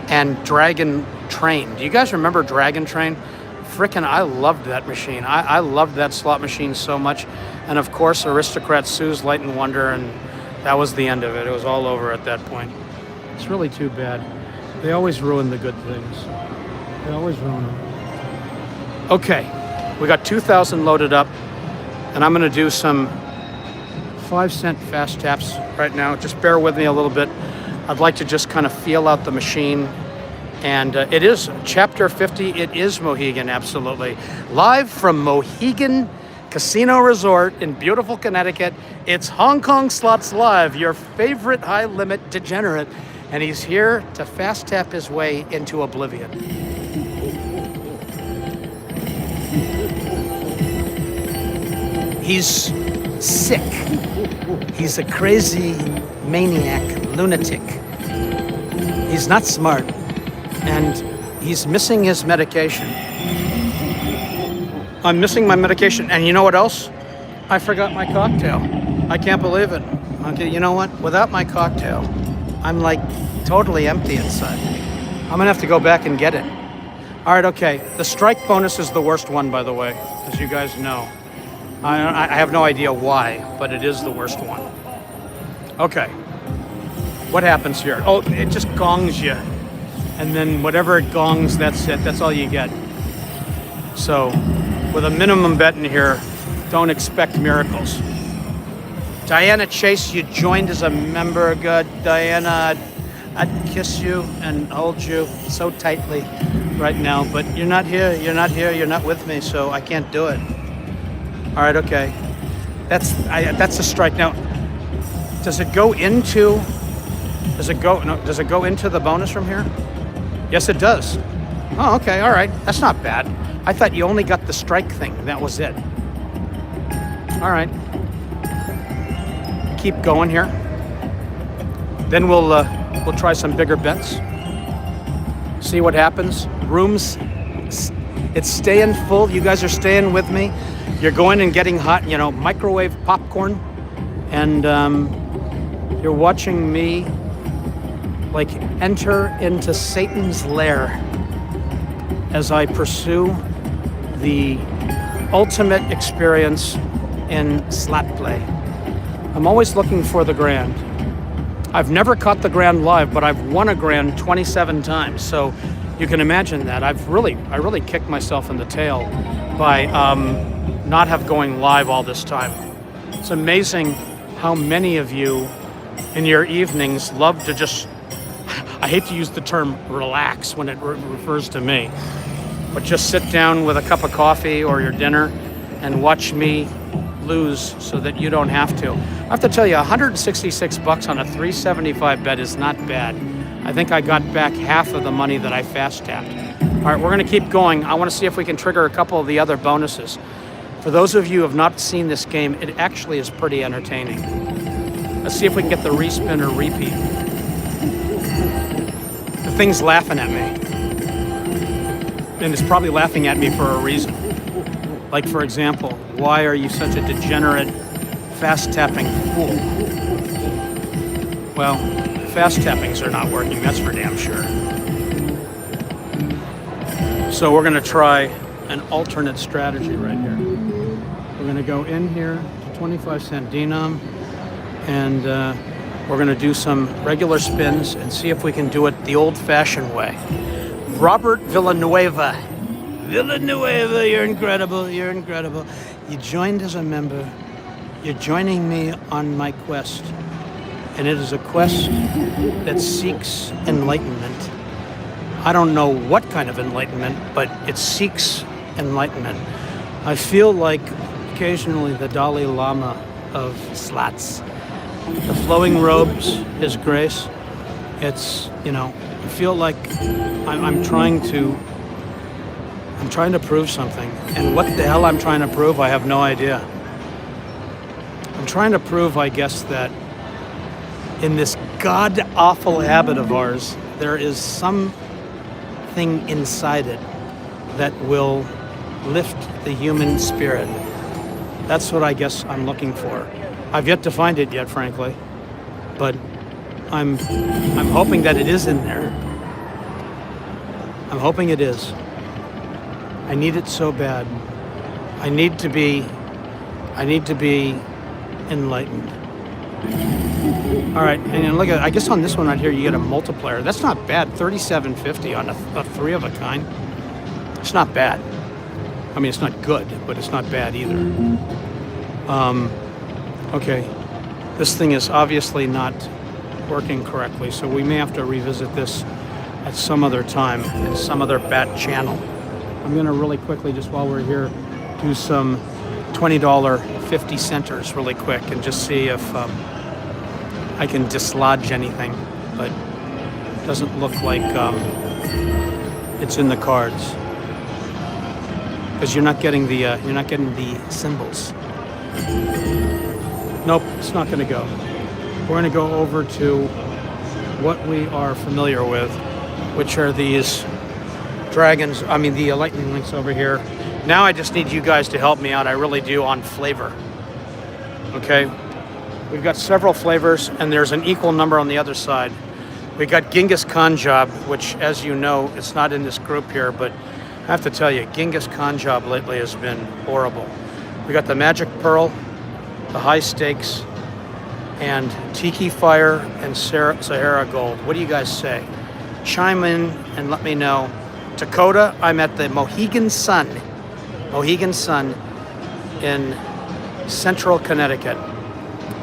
and Dragon Train. Do you guys remember Dragon Train? Frickin' I loved that machine. I loved that slot machine so much. And of course, Aristocrat Sue's Light and Wonder, and that was the end of it. It was all over at that point. It's really too bad. They always ruin the good things. They always ruin them. Okay, we got 2,000 loaded up, and I'm gonna do some 5-cent fast taps right now. Just bear with me a little bit. I'd like to just kind of feel out the machine. And it is Chapter 50. It is Mohegan, absolutely. Live from Mohegan Casino Resort in beautiful Connecticut. It's Hong Kong Slots Live, your favorite high-limit degenerate. And he's here to fast tap his way into oblivion. He's sick. He's a crazy maniac, lunatic. He's not smart. And he's missing his medication. I'm missing my medication. And you know what else? I forgot my cocktail. I can't believe it. Okay, you know what? Without my cocktail, I'm like totally empty inside. I'm gonna have to go back and get it. All right, okay. The strike bonus is the worst one, by the way, as you guys know. I have no idea why, but it is the worst one. Okay. What happens here? Oh, it just gongs you. And then whatever it gongs, that's it. That's all you get. So, with a minimum bet in here, don't expect miracles. Diana Chase, you joined as a member. Good. Diana, I'd kiss you and hold you so tightly right now, but you're not here. You're not here. You're not with me, so I can't do it. All right, okay. That's a strike. Now, does it go into the bonus from here? Yes, it does. Oh, okay, all right. That's not bad. I thought you only got the strike thing. That was it. All right. Keep going here. Then we'll try some bigger bets. See what happens. Rooms, it's staying full. You guys are staying with me. You're going and getting hot, microwave popcorn. And you're watching me like enter into Satan's lair as I pursue the ultimate experience in slot play. I'm always looking for the grand. I've never caught the grand live, but I've won a grand 27 times. So you can imagine that. I really kicked myself in the tail by not have going live all this time. It's amazing how many of you in your evenings love to just, I hate to use the term relax when it refers to me, but just sit down with a cup of coffee or your dinner and watch me lose so that you don't have to. I have to tell you, $166 on a $375 bet is not bad. I think I got back half of the money that I fast tapped. All right, we're gonna keep going. I wanna see if we can trigger a couple of the other bonuses. For those of you who have not seen this game, it actually is pretty entertaining. Let's see if we can get the respin or repeat. The thing's laughing at me. And it's probably laughing at me for a reason. Like, for example, why are you such a degenerate, fast-tapping fool? Well, fast tappings are not working, that's for damn sure. So we're gonna try an alternate strategy right here. We're gonna go in here to 25-cent denom, and we're gonna do some regular spins and see if we can do it the old-fashioned way. Robert Villanueva. Villanueva, you're incredible, you're incredible. You joined as a member. You're joining me on my quest. And it is a quest that seeks enlightenment. I don't know what kind of enlightenment, but it seeks enlightenment. I feel like occasionally the Dalai Lama of slots. The flowing robes, His Grace. It's, I feel like I'm trying to prove something. And what the hell I'm trying to prove, I have no idea. I'm trying to prove, I guess, that in this god-awful habit of ours, there is something inside it that will lift the human spirit. That's what I guess I'm looking for. I've yet to find it yet, frankly, but I'm hoping that it is in there. I'm hoping it is. I need it so bad. I need to be enlightened. All right, and then look at, I guess on this one right here, you get a multiplier. That's not bad, $37.50 on a 3 of a kind. It's not bad. I mean, it's not good, but it's not bad either. Okay, this thing is obviously not working correctly, so we may have to revisit this at some other time in some other bat channel. I'm gonna really quickly, just while we're here, do some $20 50 centers really quick and just see if I can dislodge anything, but it doesn't look like it's in the cards because you're not getting the symbols. Nope, it's not going to go. We're going to go over to what we are familiar with, which are these dragons. I mean, the lightning links over here. Now I just need you guys to help me out. I really do on flavor. Okay. We've got several flavors, and there's an equal number on the other side. We got Genghis Khan job, which, as you know, it's not in this group here, but I have to tell you, Genghis Khan job lately has been horrible. We got the Magic Pearl, the High Stakes, and Tiki Fire and Sahara Gold. What do you guys say? Chime in and let me know. Dakota, I'm at the Mohegan Sun in Central Connecticut.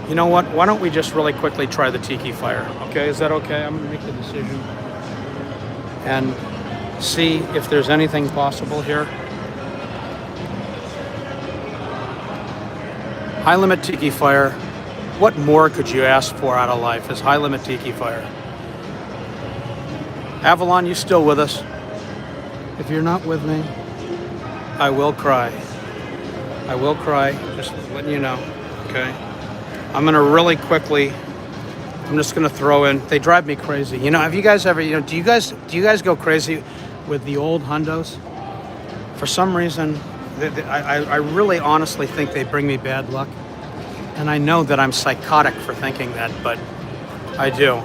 You know what? Why don't we just really quickly try the Tiki Fire? Okay, is that okay? I'm gonna make the decision and see if there's anything possible here. High Limit Tiki Fire. What more could you ask for out of life is High Limit Tiki Fire. Avalon, you still with us? If you're not with me, I will cry. I will cry, just letting you know, okay? I'm gonna really quickly, I'm just gonna throw in, they drive me crazy. You know, have you guys ever, do you guys go crazy with the old Hondos? For some reason, I really honestly think they bring me bad luck. And I know that I'm psychotic for thinking that, but I do.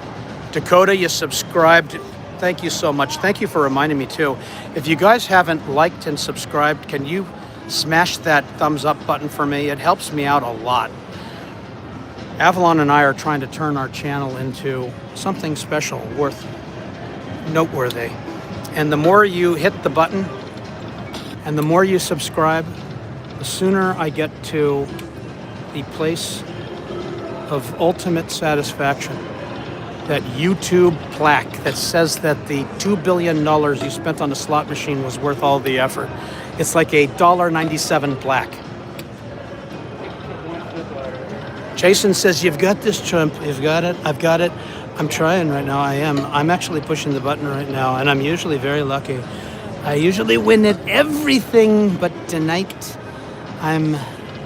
Dakota, you subscribed. Thank you so much. Thank you for reminding me too. If you guys haven't liked and subscribed, can you smash that thumbs up button for me? It helps me out a lot. Avalon and I are trying to turn our channel into something special, noteworthy. And the more you hit the button and the more you subscribe, the sooner I get to the place of ultimate satisfaction. That YouTube plaque that says that the $2 billion you spent on the slot machine was worth all the effort. It's like a $1.97 plaque. Jason says, you've got this, Trump. You've got it. I've got it. I'm trying right now. I am. I'm actually pushing the button right now, and I'm usually very lucky. I usually win at everything, but tonight I'm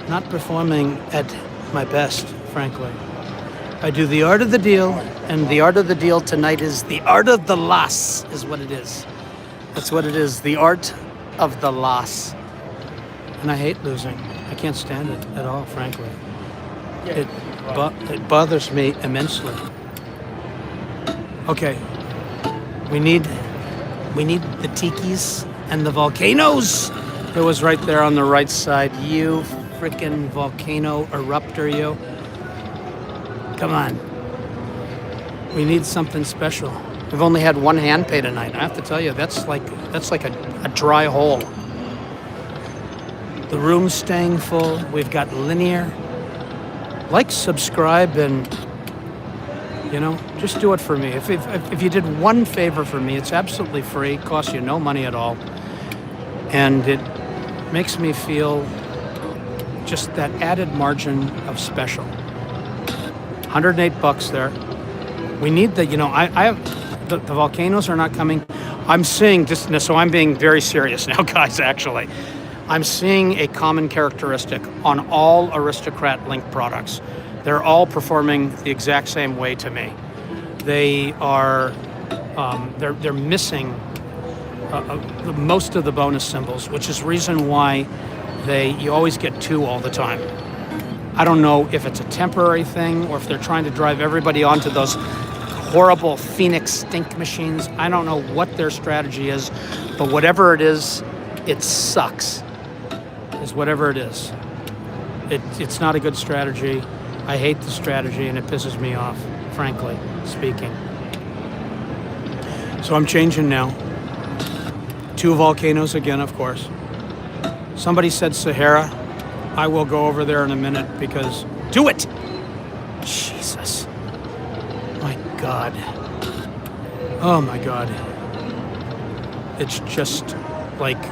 not performing at my best, frankly. I do the art of the deal, and the art of the deal tonight is the art of the loss, is what it is. That's what it is, the art of the loss. And I hate losing. I can't stand it at all, frankly. It bothers me immensely. Okay, we need the tikis and the volcanoes. It was right there on the right side. You freaking volcano eruptor, you. Come on. We need something special. We've only had one hand pay tonight. I have to tell you, that's like a dry hole. The room's staying full. We've got linear. Like, subscribe, and just do it for me. If you did one favor for me, it's absolutely free. It costs you no money at all, and it makes me feel just that added margin of special. $108 there. We need the, I have, the volcanoes are not coming. I'm seeing this, so I'm being very serious now, guys, actually. I'm seeing a common characteristic on all Aristocrat Link products. They're all performing the exact same way to me. They are, they're missing most of the bonus symbols, which is reason why you always get 2 all the time. I don't know if it's a temporary thing or if they're trying to drive everybody onto those horrible Phoenix stink machines. I don't know what their strategy is, but whatever it is, it sucks, is whatever it is. It's not a good strategy. I hate the strategy and it pisses me off, frankly speaking. So I'm changing now. 2 volcanoes again, of course. Somebody said Sahara. I will go over there in a minute because... Do it! Jesus. My God. Oh my God. It's just like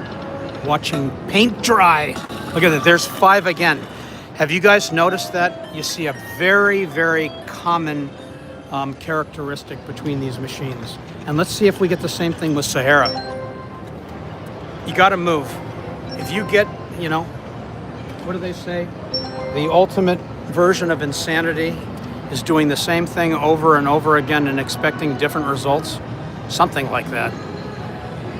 watching paint dry. Look at that, there's 5 again. Have you guys noticed that? You see a very, very common characteristic between these machines. And let's see if we get the same thing with Sahara. You gotta move. If you get, you know, what do they say? The ultimate version of insanity is doing the same thing over and over again and expecting different results. Something like that.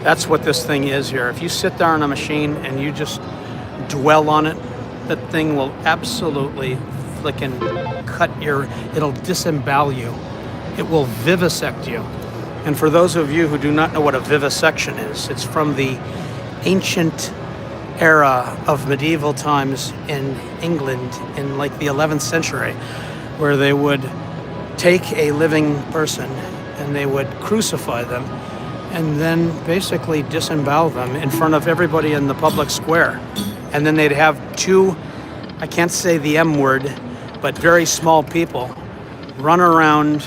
That's what this thing is here. If you sit there on a machine and you just dwell on it, that thing will absolutely flickin' it'll disembowel you. It will vivisect you. And for those of you who do not know what a vivisection is, it's from the ancient era of medieval times in England in like the 11th century, where they would take a living person and they would crucify them and then basically disembowel them in front of everybody in the public square. And then they'd have 2, I can't say the M word, but very small people run around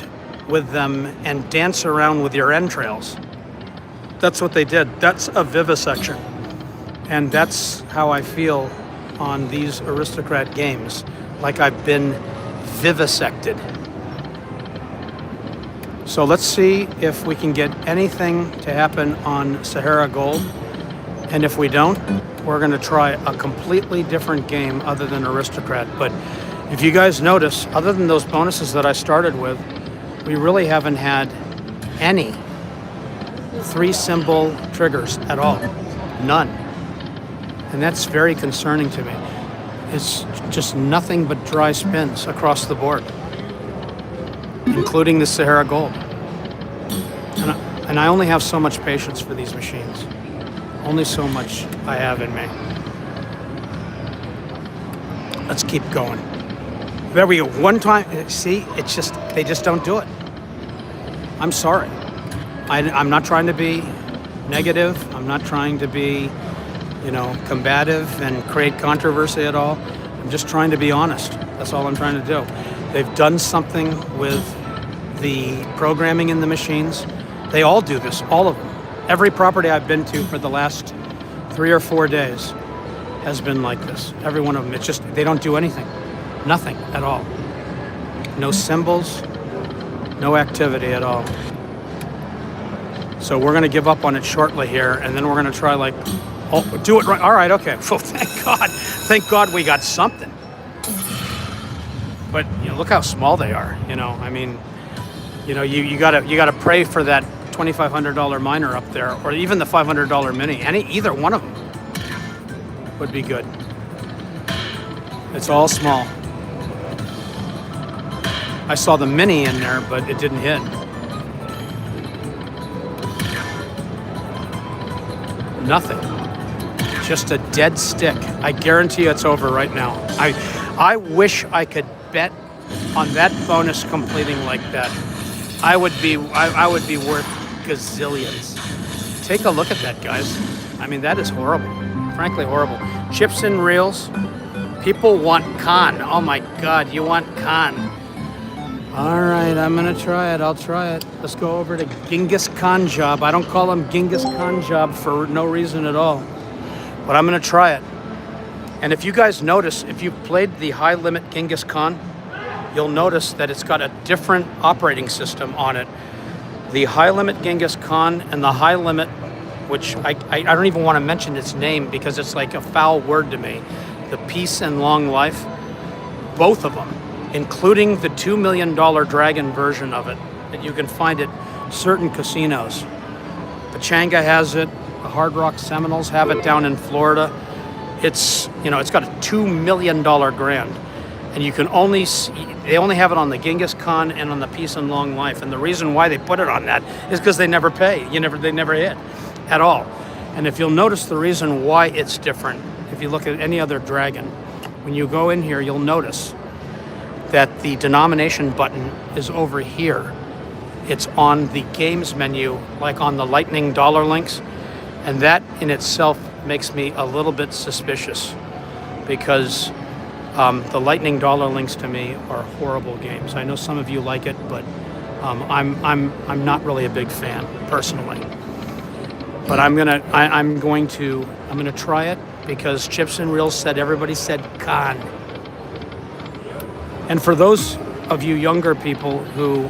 with them and dance around with your entrails. That's what they did. That's a vivisection. And that's how I feel on these aristocrat games, like I've been vivisected. So let's see if we can get anything to happen on Sahara Gold. And if we don't, we're going to try a completely different game other than Aristocrat. But if you guys notice, other than those bonuses that I started with, we really haven't had any 3-symbol triggers at all. None. And that's very concerning to me. It's just nothing but dry spins across the board, including the Sahara Gold. And I only have so much patience for these machines. Only so much I have in me. Let's keep going. There we go. One time, see, they just don't do it. I'm sorry. I'm not trying to be negative. I'm not trying to be, combative and create controversy at all. I'm just trying to be honest. That's all I'm trying to do. They've done something with the programming in the machines. They all do this, all of them. Every property I've been to for the last 3 or 4 days has been like this. Every one of them. It's just, they don't do anything. Nothing at all. No symbols, no activity at all. So we're going to give up on it shortly here, and then we're going to try do it right. All right, okay. Well, thank God. Thank God we got something. But look how small they are. You gotta pray for that $2,500 miner up there, or even the $500 mini. Either one of them would be good. It's all small. I saw the mini in there, but it didn't hit. Nothing. Just a dead stick. I guarantee you it's over right now. I wish I could bet on that bonus completing like that. I would be worth gazillions. Take a look at that, guys. That is horrible. Frankly, horrible. Chips and reels. People want Khan. Oh my God, you want Khan. All right, I'm gonna try it. I'll try it. Let's go over to Genghis Khan job. I don't call him Genghis Khan job for no reason at all. But I'm gonna try it. And if you guys notice, if you've played the high limit Genghis Khan, you'll notice that it's got a different operating system on it. The high limit Genghis Khan and the high limit, which I don't even want to mention its name because it's like a foul word to me, the Peace and Long Life, both of them, including the $2 million dragon version of it that you can find at certain casinos. Pachanga has it, the Hard Rock Seminoles have it down in Florida. It's got a $2 million grand. And you can only see, they only have it on the Genghis Khan and on the Peace and Long Life. And the reason why they put it on that is because they never pay. They never hit at all. And if you'll notice the reason why it's different, if you look at any other dragon, when you go in here, you'll notice that the denomination button is over here. It's on the games menu, like on the lightning dollar links. And that in itself makes me a little bit suspicious, because the lightning dollar links to me are horrible games. I know some of you like it, but I'm not really a big fan personally. But I'm going to try it because Chips and Reels said, everybody said con. And for those of you younger people who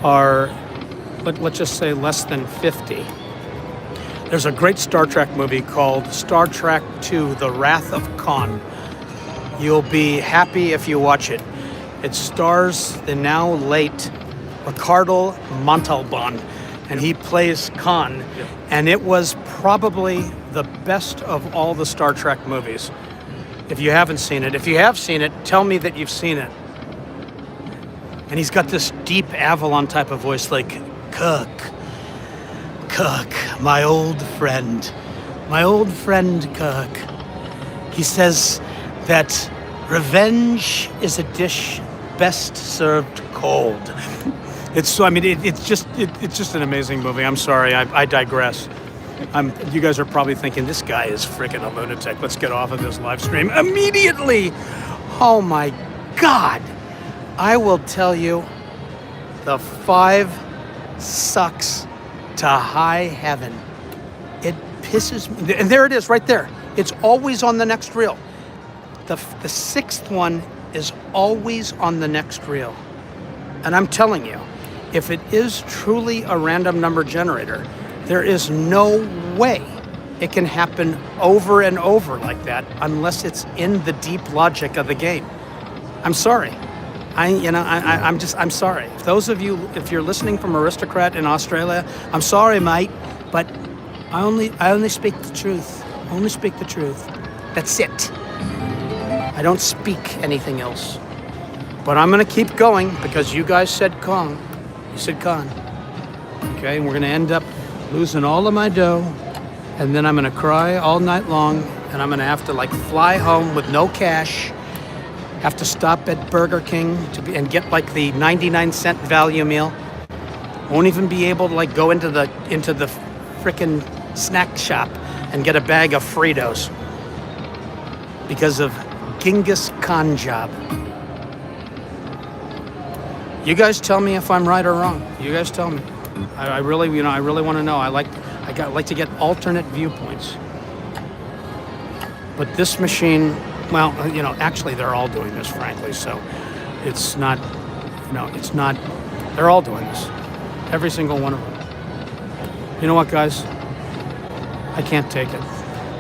are, let's just say less than 50, there's a great Star Trek movie called Star Trek II: The Wrath of Khan. You'll be happy if you watch it. It stars the now late Ricardo Montalban, and he plays Khan. Yeah. And it was probably the best of all the Star Trek movies. If you haven't seen it, if you have seen it, tell me that you've seen it. And he's got this deep Avalon type of voice, like, Cook, my old friend Cook. He says that revenge is a dish best served cold. It's just an amazing movie. I'm sorry, I digress. You guys are probably thinking, this guy is freaking a lunatic. Let's get off of this live stream immediately. Oh my God. I will tell you, the 5 sucks to high heaven. It pisses me. And there it is right there. It's always on the next reel. The 6th one is always on the next reel. And I'm telling you, if it is truly a random number generator, there is no way it can happen over and over like that unless it's in the deep logic of the game. I'm sorry. I'm sorry. If those of you, if you're listening from Aristocrat in Australia, I'm sorry, mate, but I only speak the truth. I only speak the truth. That's it. I don't speak anything else. But I'm gonna keep going because you guys said Kong. You said Khan. Okay, and we're gonna end up losing all of my dough, and then I'm gonna cry all night long, and I'm gonna have to like fly home with no cash, have to stop at Burger King and get like the 99-cent value meal. Won't even be able to like go into the frickin' snack shop and get a bag of Fritos because of Genghis Khan job. You guys tell me if I'm right or wrong. You guys tell me. I really want to know. I like to get alternate viewpoints. But this machine, well, actually they're all doing this, frankly. So it's not, they're all doing this. Every single one of them. You know what, guys? I can't take it.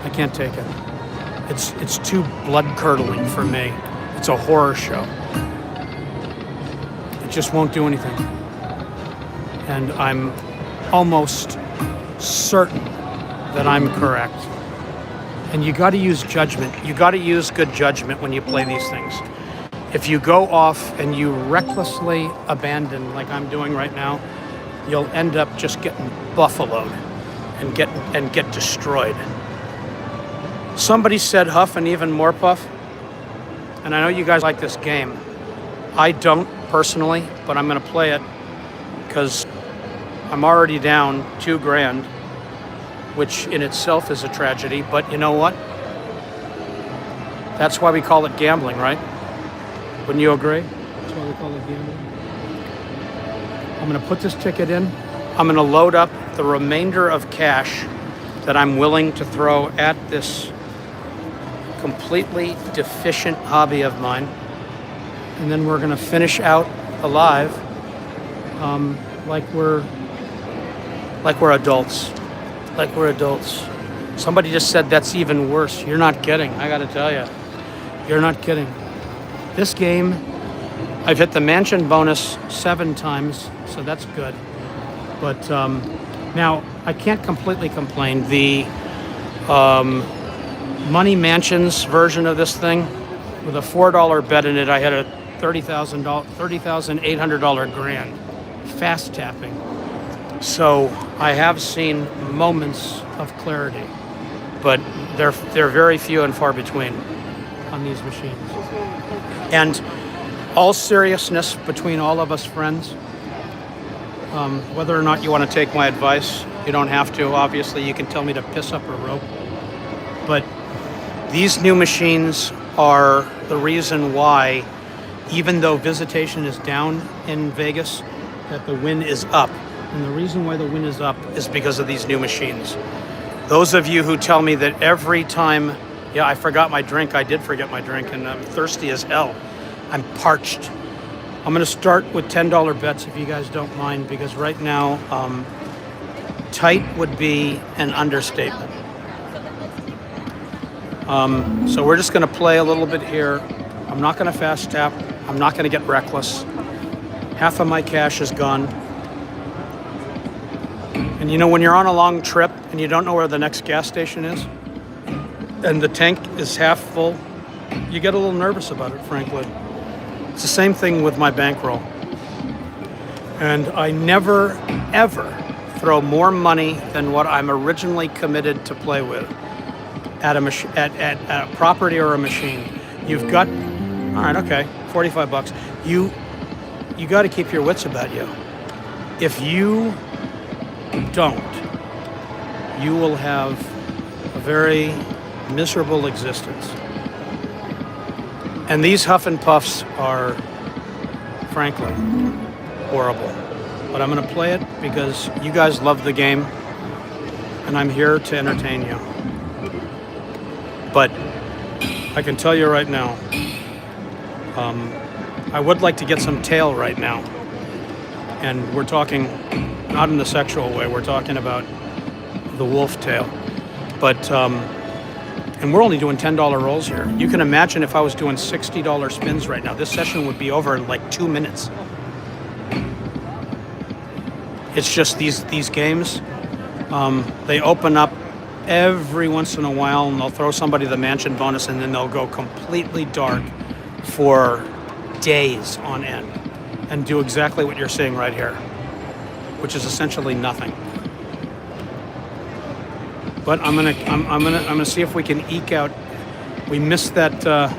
I can't take it. It's too blood-curdling for me. It's a horror show. It just won't do anything. And I'm almost certain that I'm correct. And you got to use judgment. You got to use good judgment when you play these things. If you go off and you recklessly abandon, like I'm doing right now, you'll end up just getting buffaloed and get destroyed. Somebody said Huff and even more Puff, and I know you guys like this game. I don't personally, but I'm going to play it because I'm already down $2,000, which in itself is a tragedy. But you know what? That's why we call it gambling, right? Wouldn't you agree? That's why we call it gambling. I'm going to put this ticket in. I'm going to load up the remainder of cash that I'm willing to throw at this completely deficient hobby of mine. And then we're going to finish out the live like we're adults. Like we're adults. Somebody just said that's even worse. You're not kidding. I got to tell you. You're not kidding. This game, I've hit the mansion bonus 7 times, so that's good. But now, I can't completely complain. The Money Mansions version of this thing with a $4 bet in it, I had a $30,800 grand fast tapping. So I have seen moments of clarity, but they're very few and far between on these machines. And all seriousness between all of us friends, whether or not you want to take my advice, you don't have to. Obviously, you can tell me to piss up a rope. But these new machines are the reason why, even though visitation is down in Vegas, that the win is up. And the reason why the win is up is because of these new machines. Those of you who tell me that every time, yeah, I forgot my drink, I did forget my drink, and I'm thirsty as hell. I'm parched. I'm gonna start with $10 bets if you guys don't mind, because right now, tight would be an understatement. So we're just gonna play a little bit here. I'm not gonna fast tap. I'm not gonna get reckless. Half of my cash is gone. And you know, when you're on a long trip and you don't know where the next gas station is, and the tank is half full, you get a little nervous about it, frankly. It's the same thing with my bankroll. And I never, ever throw more money than what I'm originally committed to play with at a property or a machine. You've got, all right, okay, 45 bucks. You got to keep your wits about you. If you don't, you will have a very miserable existence. And these Huff and Puffs are, frankly, horrible. But I'm going to play it because you guys love the game, and I'm here to entertain you. But I can tell you right now, I would like to get some tail right now. And we're talking not in the sexual way, we're talking about the wolf tail. But, and we're only doing $10 rolls here. You can imagine if I was doing $60 spins right now, this session would be over in like 2 minutes. It's just these games, they open up every once in a while and they'll throw somebody the mansion bonus and then they'll go completely dark for days on end and do exactly what you're seeing right here, which is essentially nothing. But I'm gonna see if we can eke out. We missed that.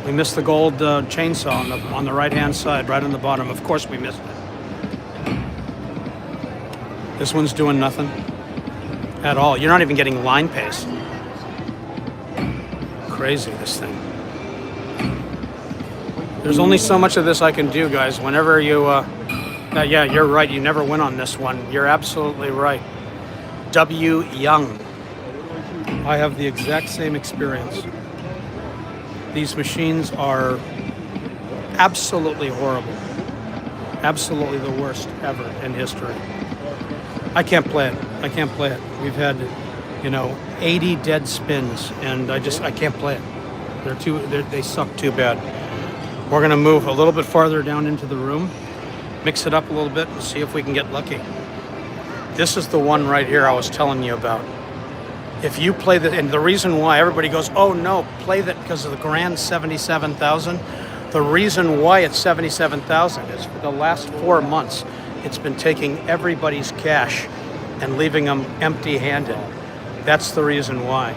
We missed the gold chainsaw on the right-hand side, right on the bottom. Of course, we missed it. This one's doing nothing at all. You're not even getting line pace. Crazy, this thing. There's only so much of this I can do, guys. Whenever you, yeah, you're right. You never win on this one. You're absolutely right. W. Young. I have the exact same experience. These machines are absolutely horrible. Absolutely the worst ever in history. I can't play it. I can't play it. We've had, 80 dead spins, and I can't play it. They suck too bad. We're gonna move a little bit farther down into the room, mix it up a little bit, and see if we can get lucky. This is the one right here I was telling you about. If you play that, and the reason why everybody goes, oh no, play that because of the grand 77,000. The reason why it's 77,000 is for the last 4 months, it's been taking everybody's cash and leaving them empty-handed. That's the reason why.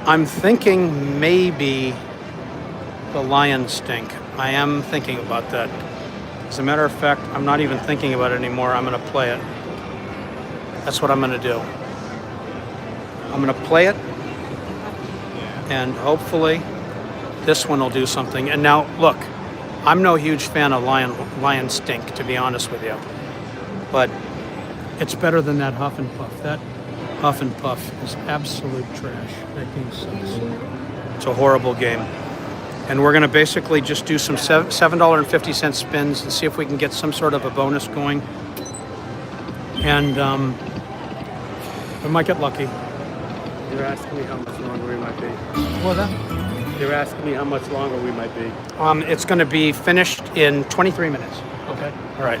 I'm thinking maybe the lion stink. I am thinking about that. As a matter of fact, I'm not even thinking about it anymore. I'm gonna play it. That's what I'm gonna do. I'm gonna play it, and hopefully this one will do something. And now, look, I'm no huge fan of lion stink, to be honest with you. But it's better than that Huff and Puff. That Huff and Puff is absolute trash. That game sucks. It's a horrible game. And we're gonna basically just do some $7.50 spins and see if we can get some sort of a bonus going. And we might get lucky. You're asking me how much longer we might be. What was that? You're asking me how much longer we might be. It's going to be finished in 23 minutes. Okay. All right.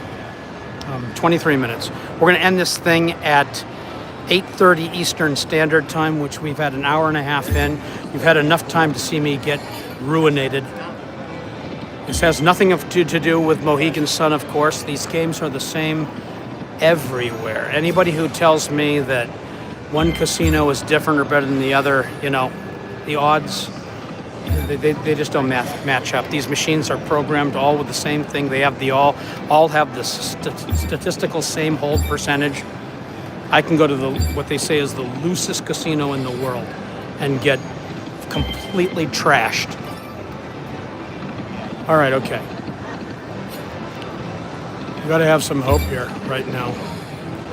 23 minutes. We're going to end this thing at 8:30 Eastern Standard Time, which we've had an hour and a half in. You've had enough time to see me get ruinated. This has nothing to do with Mohegan Sun, of course. These games are the same everywhere. Anybody who tells me that one casino is different or better than the other, you know, the odds, they just don't match up. These machines are programmed all with the same thing. They have all have the statistical same hold percentage. I can go to what they say is the loosest casino in the world and get completely trashed. All right, okay. You got to have some hope here right now.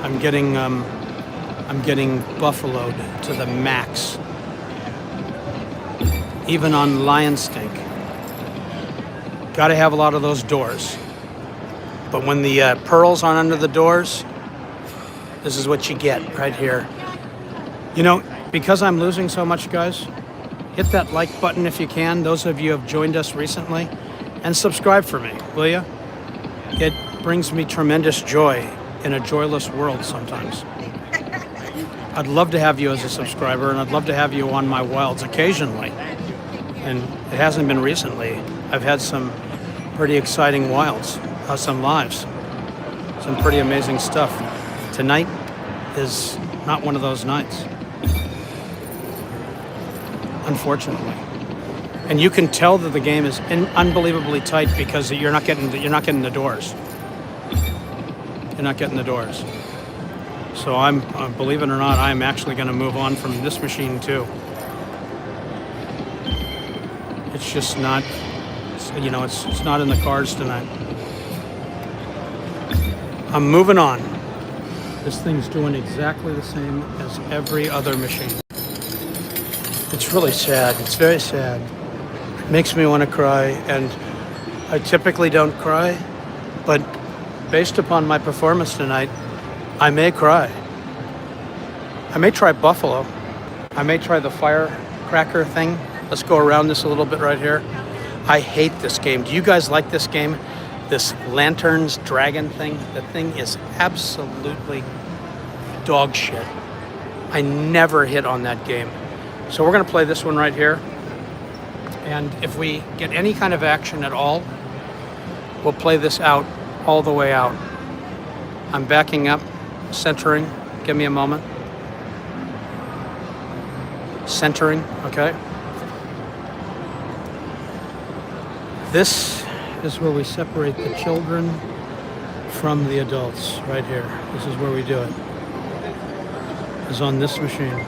I'm getting buffaloed to the max. Even on Lion Stink. Got to have a lot of those doors. But when the pearls aren't under the doors, this is what you get right here. You know, because I'm losing so much, guys, hit that like button if you can. Those of you who have joined us recently, and subscribe for me, will you? It brings me tremendous joy in a joyless world sometimes. I'd love to have you as a subscriber, and I'd love to have you on my wilds occasionally. And it hasn't been recently. I've had some pretty exciting wilds, some lives, some pretty amazing stuff. Tonight is not one of those nights, unfortunately. And you can tell that the game is unbelievably tight because you're not getting the doors. You're not getting the doors. So I'm, believe it or not, I'm actually going to move on from this machine too. It's just not, you know, it's not in the cards tonight. I'm moving on. This thing's doing exactly the same as every other machine. It's really sad. It's very sad. It makes me want to cry, and I typically don't cry, but based upon my performance tonight, I may cry. I may try Buffalo. I may try the firecracker thing. Let's go around this a little bit right here. I hate this game. Do you guys like this game? This lanterns dragon thing? The thing is absolutely dog shit. I never hit on that game. So we're gonna play this one right here. And if we get any kind of action at all, we'll play this out all the way out. I'm backing up, centering. Give me a moment. Centering, okay. This is where we separate the children from the adults, right here. This is where we do it. Is on this machine.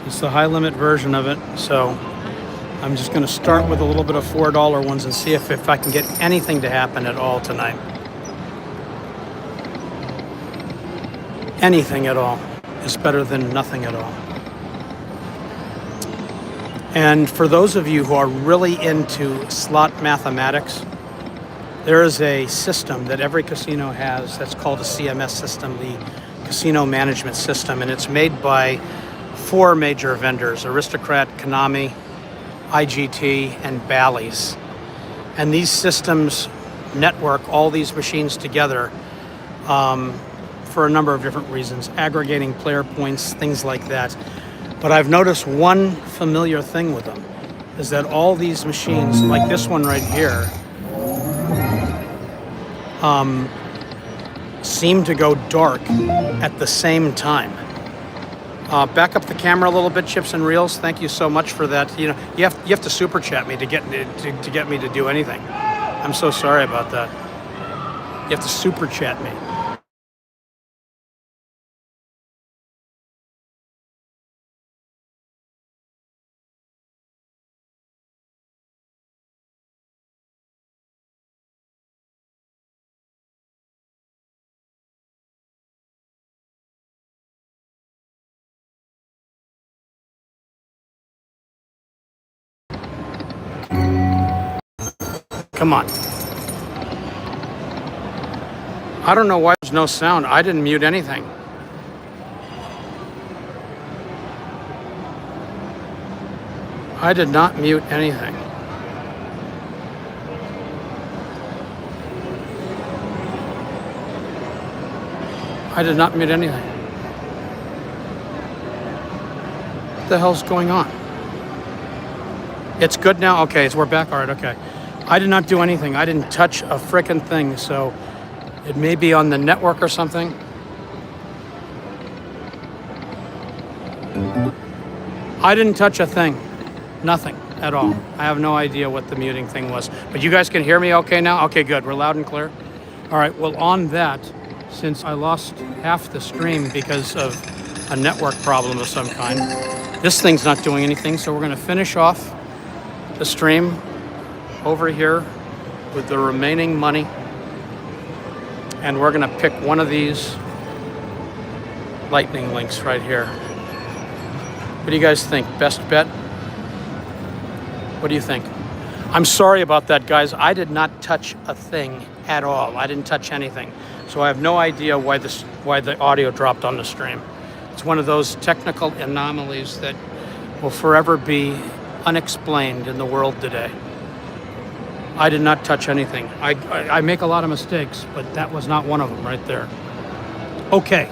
It's the high limit version of it, so I'm just going to start with a little bit of $4 ones and see if I can get anything to happen at all tonight. Anything at all is better than nothing at all. And for those of you who are really into slot mathematics, there is a system that every casino has that's called a CMS system, the Casino Management System, and it's made by 4 major vendors: Aristocrat, Konami, IGT, and Bally's. And these systems network all these machines together for a number of different reasons, aggregating player points, things like that. But I've noticed one familiar thing with them, is that all these machines, like this one right here, seem to go dark at the same time. Back up the camera a little bit, Chips and Reels. Thank you so much for that. You know, you have to super chat me to get me to do anything. I'm so sorry about that. You have to super chat me. Come on. I don't know why there's no sound. I didn't mute anything. I did not mute anything. I did not mute anything. What the hell's going on? It's good now? Okay, so we're back. All right, okay. I did not do anything. I didn't touch a frickin' thing, so it may be on the network or something. I didn't touch a thing. Nothing at all. I have no idea what the muting thing was. But you guys can hear me okay now? Okay, good. We're loud and clear. All right, well, on that, since I lost half the stream because of a network problem of some kind, this thing's not doing anything, so we're going to finish off the stream over here with the remaining money. And we're going to pick one of these lightning links right here. What do you guys think? Best bet? What do you think? I'm sorry about that, guys. I did not touch a thing at all. I didn't touch anything. So I have no idea why the audio dropped on the stream. It's one of those technical anomalies that will forever be unexplained in the world today. I did not touch anything. I make a lot of mistakes, but that was not one of them right there. Okay.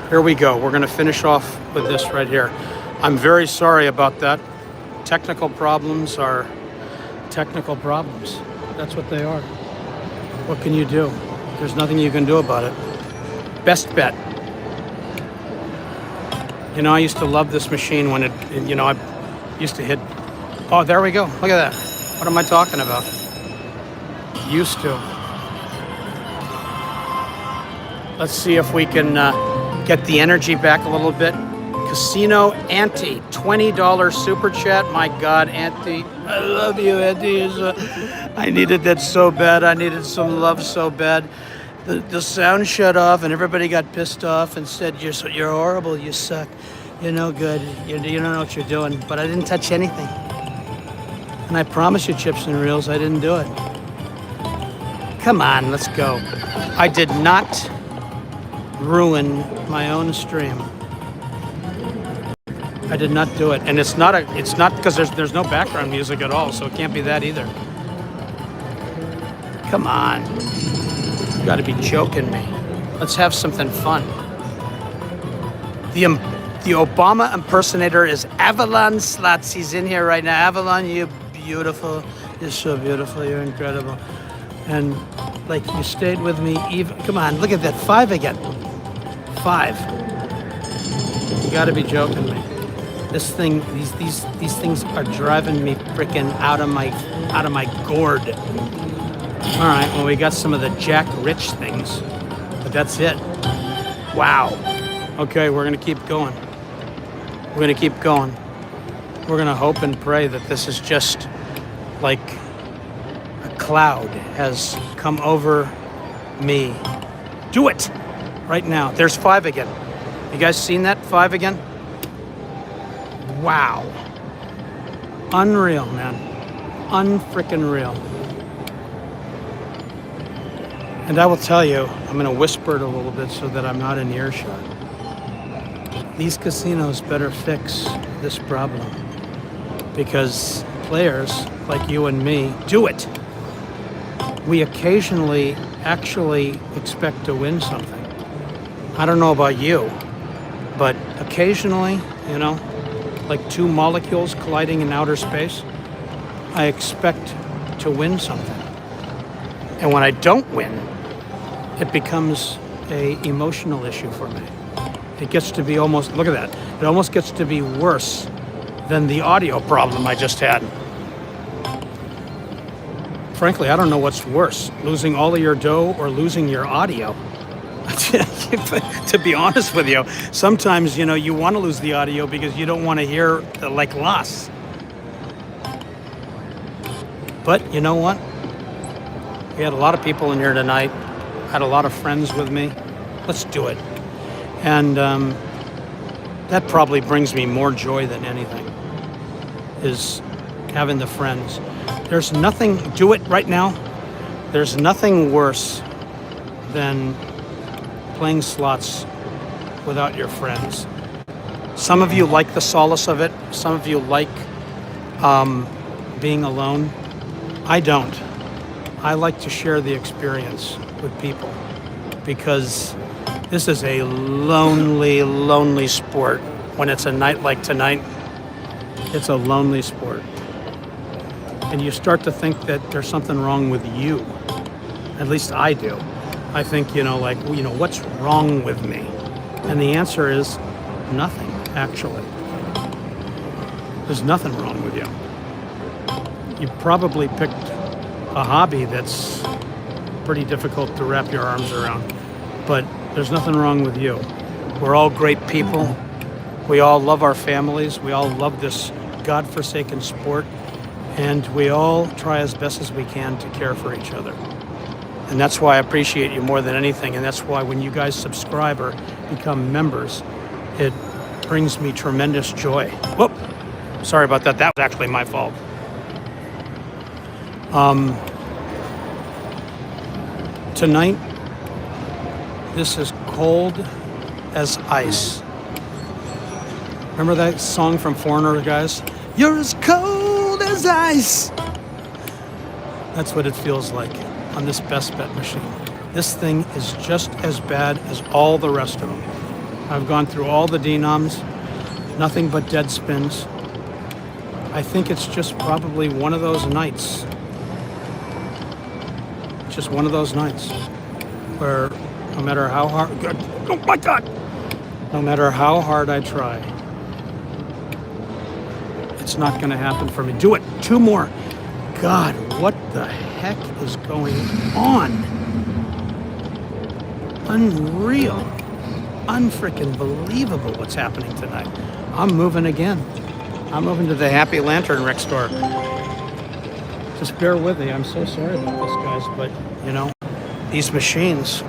Here we go. We're going to finish off with this right here. I'm very sorry about that. Technical problems are technical problems. That's what they are. What can you do? There's nothing you can do about it. Best bet. You know, I used to love this machine when I used to hit. Oh, there we go. Look at that. What am I talking about? Used to. Let's see if we can get the energy back a little bit. Casino Auntie, $20 super chat. My God, Auntie, I love you, Auntie. I needed that so bad. I needed some love so bad. The sound shut off, and everybody got pissed off and said, "You're horrible. You suck. You're no good. You don't know what you're doing." But I didn't touch anything, and I promise you, Chips and Reels, I didn't do it. Come on, let's go. I did not ruin my own stream. I did not do it, and it's not because there's no background music at all, so it can't be that either. Come on, you got to be joking me. Let's have something fun. The Obama impersonator is Avalon Slats. He's in here right now. Avalon, you beautiful. You're so beautiful. You're incredible. And like you stayed with me even. Come on, look at that 5 again. 5. You got to be joking me. This thing, these things are driving me freaking out of my gourd. All right, well, we got some of the Jack Rich things, but that's it. Wow. Okay, we're gonna keep going. We're gonna keep going. We're gonna hope and pray that this is just like a cloud has come over me. Do it right now. There's 5 again. You guys seen that? 5 again? Wow. Unreal, man. Unfrickin' real. And I will tell you, I'm going to whisper it a little bit so that I'm not in earshot. These casinos better fix this problem, because players like you and me do it. We occasionally actually expect to win something. I don't know about you, but occasionally, you know, like 2 molecules colliding in outer space, I expect to win something. And when I don't win, it becomes an emotional issue for me. It gets to be almost, look at that, it almost gets to be worse than the audio problem I just had. Frankly, I don't know what's worse, losing all of your dough or losing your audio. To be honest with you, sometimes, you know, you want to lose the audio because you don't want to hear the loss. But you know what? We had a lot of people in here tonight. Had a lot of friends with me. Let's do it. And that probably brings me more joy than anything, is having the friends. There's nothing, do it right now. There's nothing worse than playing slots without your friends. Some of you like the solace of it. Some of you like being alone. I don't. I like to share the experience with people. because this is a lonely, lonely sport. When it's a night like tonight, it's a lonely sport. And you start to think that there's something wrong with you. At least I do. I think, what's wrong with me? And the answer is nothing, actually. There's nothing wrong with you. You probably picked a hobby that's pretty difficult to wrap your arms around, but there's nothing wrong with you. We're all great people. We all love our families. We all love this godforsaken sport, and we all try as best as we can to care for each other. And that's why I appreciate you more than anything, and that's why when you guys subscribe or become members, it brings me tremendous joy. Whoop! Sorry about that. That was actually my fault. Tonight, this is cold as ice. Remember that song from Foreigner, guys? You're as cold as ice. That's what it feels like on this best bet machine. This thing is just as bad as all the rest of them. I've gone through all the denoms, nothing but dead spins. I think it's just probably one of those nights. Just one of those nights where no matter how hard, oh my God, no matter how hard I try, it's not going to happen for me. Do it. Two more. God, what the heck is going on? Unreal. Unfreaking believable what's happening tonight. I'm moving again. I'm moving to the Happy Lantern Rec store. Just bear with me. I'm so sorry about this, guys, but these machines,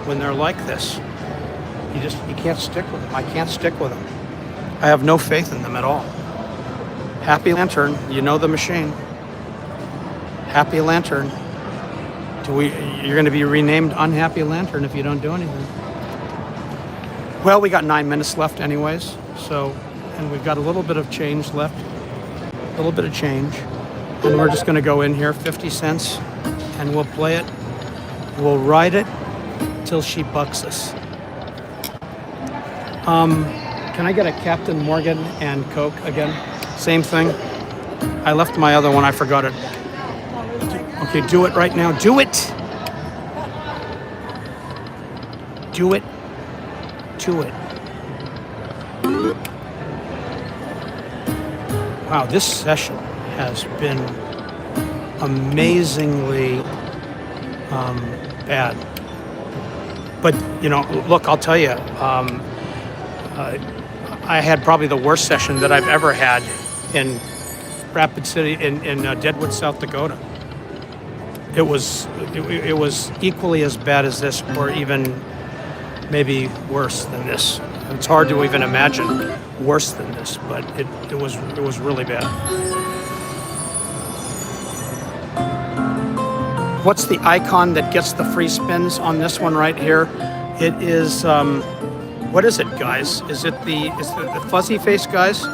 when they're like this, you can't stick with them. I can't stick with them. I have no faith in them at all. Happy Lantern, you know the machine. Happy Lantern. You're going to be renamed Unhappy Lantern if you don't do anything. Well, we got 9 minutes left anyways, and we've got a little bit of change left. A little bit of change. And we're just going to go in here, 50 cents, and we'll play it. We'll ride it till she bucks us. Can I get a Captain Morgan and Coke again? Same thing. I left my other one. I forgot it. Okay, do it right now. Do it. Do it. To it. Wow, this session has been amazingly bad. But, look, I'll tell you, I had probably the worst session that I've ever had in Rapid City, in Deadwood, South Dakota. It was equally as bad as this, or even maybe worse than this. It's hard to even imagine worse than this, but it was really bad. What's the icon that gets the free spins on this one right here? It is, what is it, guys? Is it the fuzzy face, guys?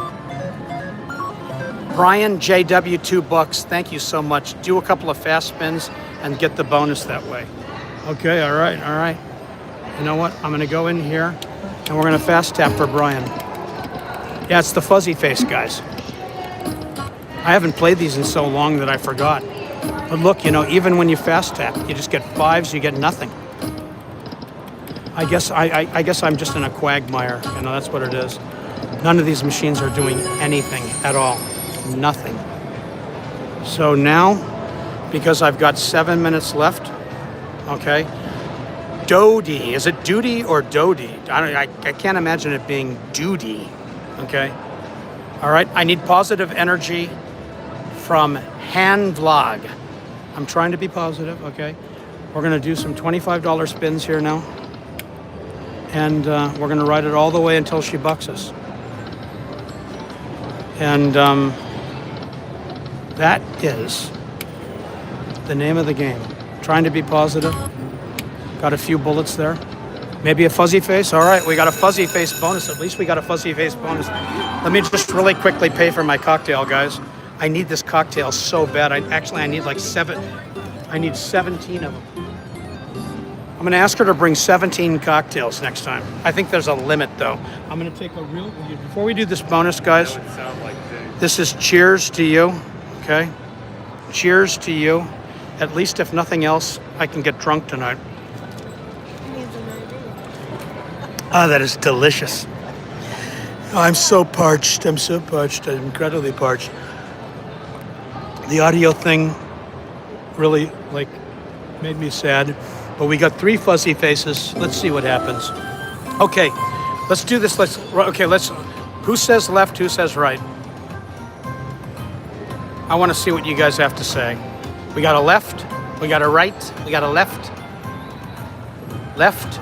Brian JW, $2. Thank you so much. Do a couple of fast spins and get the bonus that way. Okay, all right. You know what? I'm going to go in here and we're going to fast tap for Brian. Yeah, it's the fuzzy face, guys. I haven't played these in so long that I forgot. But look, even when you fast tap, you just get fives, you get nothing. I guess I'm just in a quagmire. That's what it is. None of these machines are doing anything at all. Nothing. So now, because I've got 7 minutes left, okay, Dodie. Is it duty or Dodie? I can't imagine it being duty, okay? All right, I need positive energy from Hand Vlog. I'm trying to be positive, okay? We're going to do some $25 spins here now. And we're going to ride it all the way until she bucks us. And that is the name of the game. Trying to be positive. Got a few bullets there. Maybe a fuzzy face. All right, we got a fuzzy face bonus. At least we got a fuzzy face bonus. Let me just really quickly pay for my cocktail, guys. I need this cocktail so bad. I need like 7. I need 17 of them. I'm gonna ask her to bring 17 cocktails next time. I think there's a limit though. I'm gonna take a real, before we do this bonus, guys, That would sound like James. this is cheers to you, okay? Cheers to you. At least if nothing else, I can get drunk tonight. Ah, that is delicious. Oh, I'm so parched. I'm so parched. I'm incredibly parched. The audio thing really, like, made me sad. But we got 3 fuzzy faces. Let's see what happens. Okay, let's do this. Who says left, who says right? I want to see what you guys have to say. We got a left, we got a right, we got a left. Left.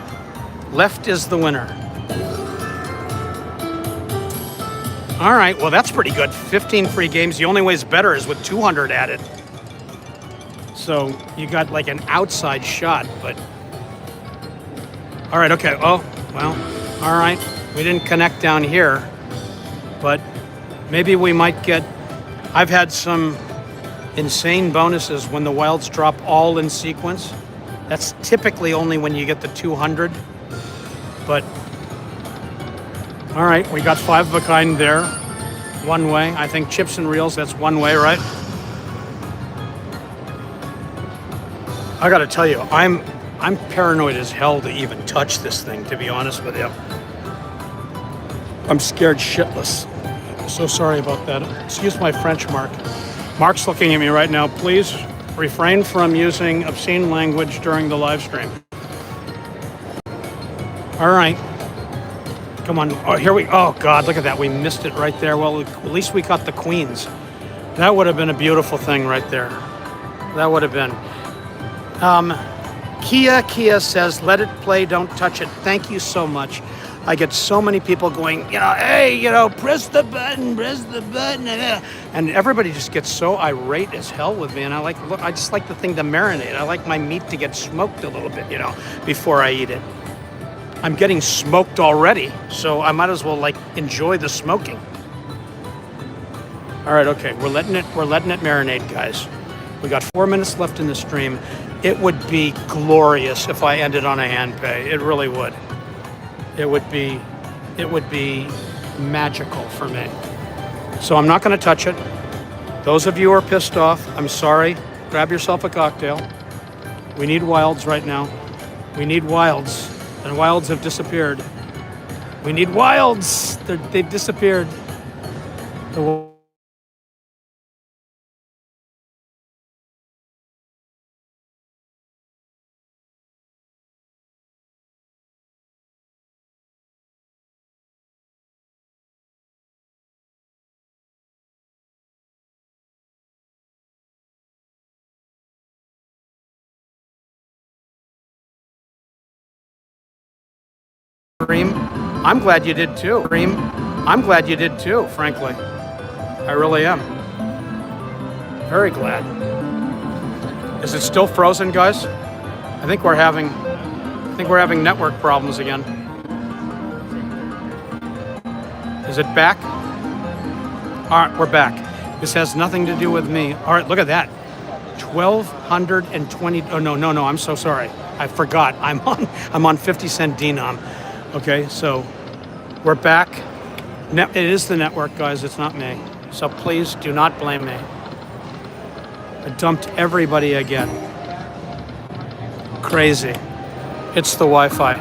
Left is the winner. All right, well, that's pretty good. 15 free games. The only way it's better is with 200 added. So you got like an outside shot, but. All right, okay. Oh, well, all right. We didn't connect down here, but maybe we might get. I've had some insane bonuses when the wilds drop all in sequence. That's typically only when you get the 200. But all right, we got 5 of a kind there. One way. I think chips and reels, that's one way, right? I gotta tell you, I'm paranoid as hell to even touch this thing, to be honest with you. I'm scared shitless. So sorry about that. Excuse my French, Mark. Mark's looking at me right now. Please refrain from using obscene language during the live stream. All right. Come on. Oh, here we. Oh God, look at that. We missed it right there. Well, at least we caught the queens. That would have been a beautiful thing right there. That would have been. Kia says, let it play, don't touch it. Thank you so much. I get so many people going, hey, press the button. And everybody just gets so irate as hell with me. And I just like the thing to marinate. I like my meat to get smoked a little bit, before I eat it. I'm getting smoked already, so I might as well enjoy the smoking. All right, okay, we're letting it marinate, guys. We got 4 minutes left in the stream. It would be glorious if I ended on a hand pay. It really would. It would be magical for me. So I'm not going to touch it. Those of you who are pissed off, I'm sorry. Grab yourself a cocktail. We need wilds right now. We need wilds. And wilds have disappeared. We need wilds. They've disappeared. I'm glad you did too. I'm glad you did too, frankly. I really am. Very glad. Is it still frozen, guys? I think we're having network problems again. Is it back? All right, we're back. This has nothing to do with me. All right, look at that. 1,220. Oh no, I'm so sorry. I forgot. I'm on 50 cent denom. Okay, so we're back. It is the network, guys. It's not me. So please do not blame me. I dumped everybody again. Crazy. It's the Wi-Fi.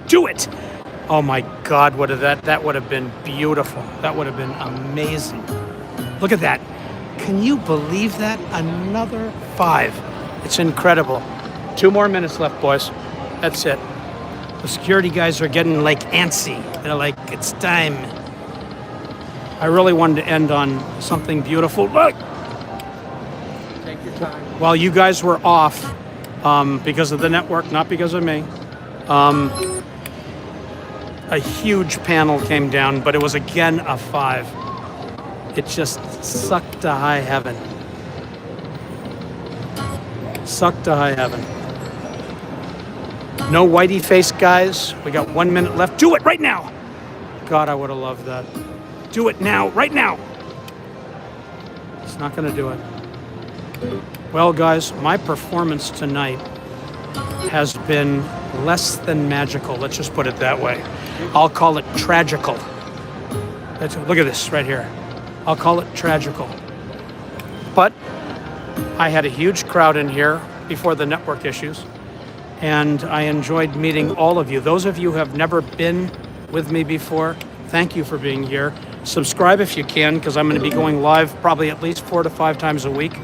Do it! Oh my God, that would have been beautiful. That would have been amazing. Look at that. Can you believe that? Another 5. It's incredible. 2 more minutes left, boys. That's it. The security guys are getting antsy. They're like, it's time. I really wanted to end on something beautiful. Look! Take your time. While you guys were off, because of the network, not because of me, a huge panel came down, but it was again a 5. It just sucked to high heaven. Sucked to high heaven. No whitey face, guys. We got 1 minute left. Do it right now. God, I would have loved that. Do it now, right now. It's not going to do it. Well, guys, my performance tonight has been less than magical. Let's just put it that way. I'll call it tragical. Look at this right here. I'll call it tragical. But I had a huge crowd in here before the network issues, and I enjoyed meeting all of you. Those of you who have never been with me before, thank you for being here. Subscribe if you can, because I'm going to be going live probably at least 4 to 5 times a week,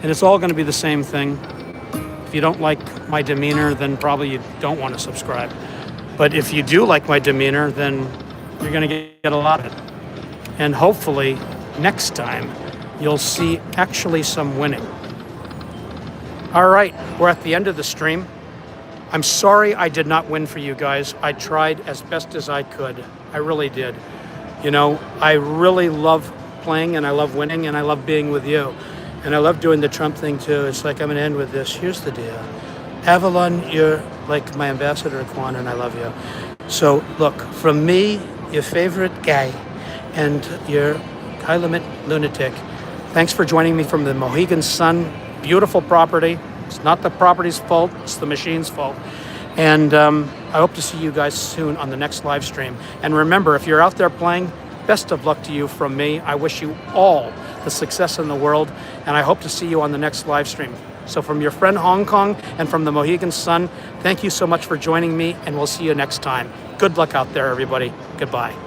and it's all going to be the same thing. If you don't like my demeanor, then probably you don't want to subscribe. But if you do like my demeanor, then you're going to get a lot of it. And hopefully next time you'll see actually some winning. All right, we're at the end of the stream. I'm sorry I did not win for you guys. I tried as best as I could. I really did. You know, I really love playing, and I love winning, and I love being with you. And I love doing the Trump thing too. It's like, I'm gonna end with this. Here's the deal. Avalon, you're like my ambassador, Quan, and I love you. So look, from me, your favorite guy, and your high limit lunatic, thanks for joining me from the Mohegan Sun. Beautiful property. It's not the property's fault, it's the machine's fault. And I hope to see you guys soon on the next live stream. And remember, if you're out there playing, best of luck to you from me. I wish you all the success in the world, and I hope to see you on the next live stream. So from your friend Hong Kong and from the Mohegan Sun, thank you so much for joining me, and we'll see you next time. Good luck out there, everybody. Goodbye.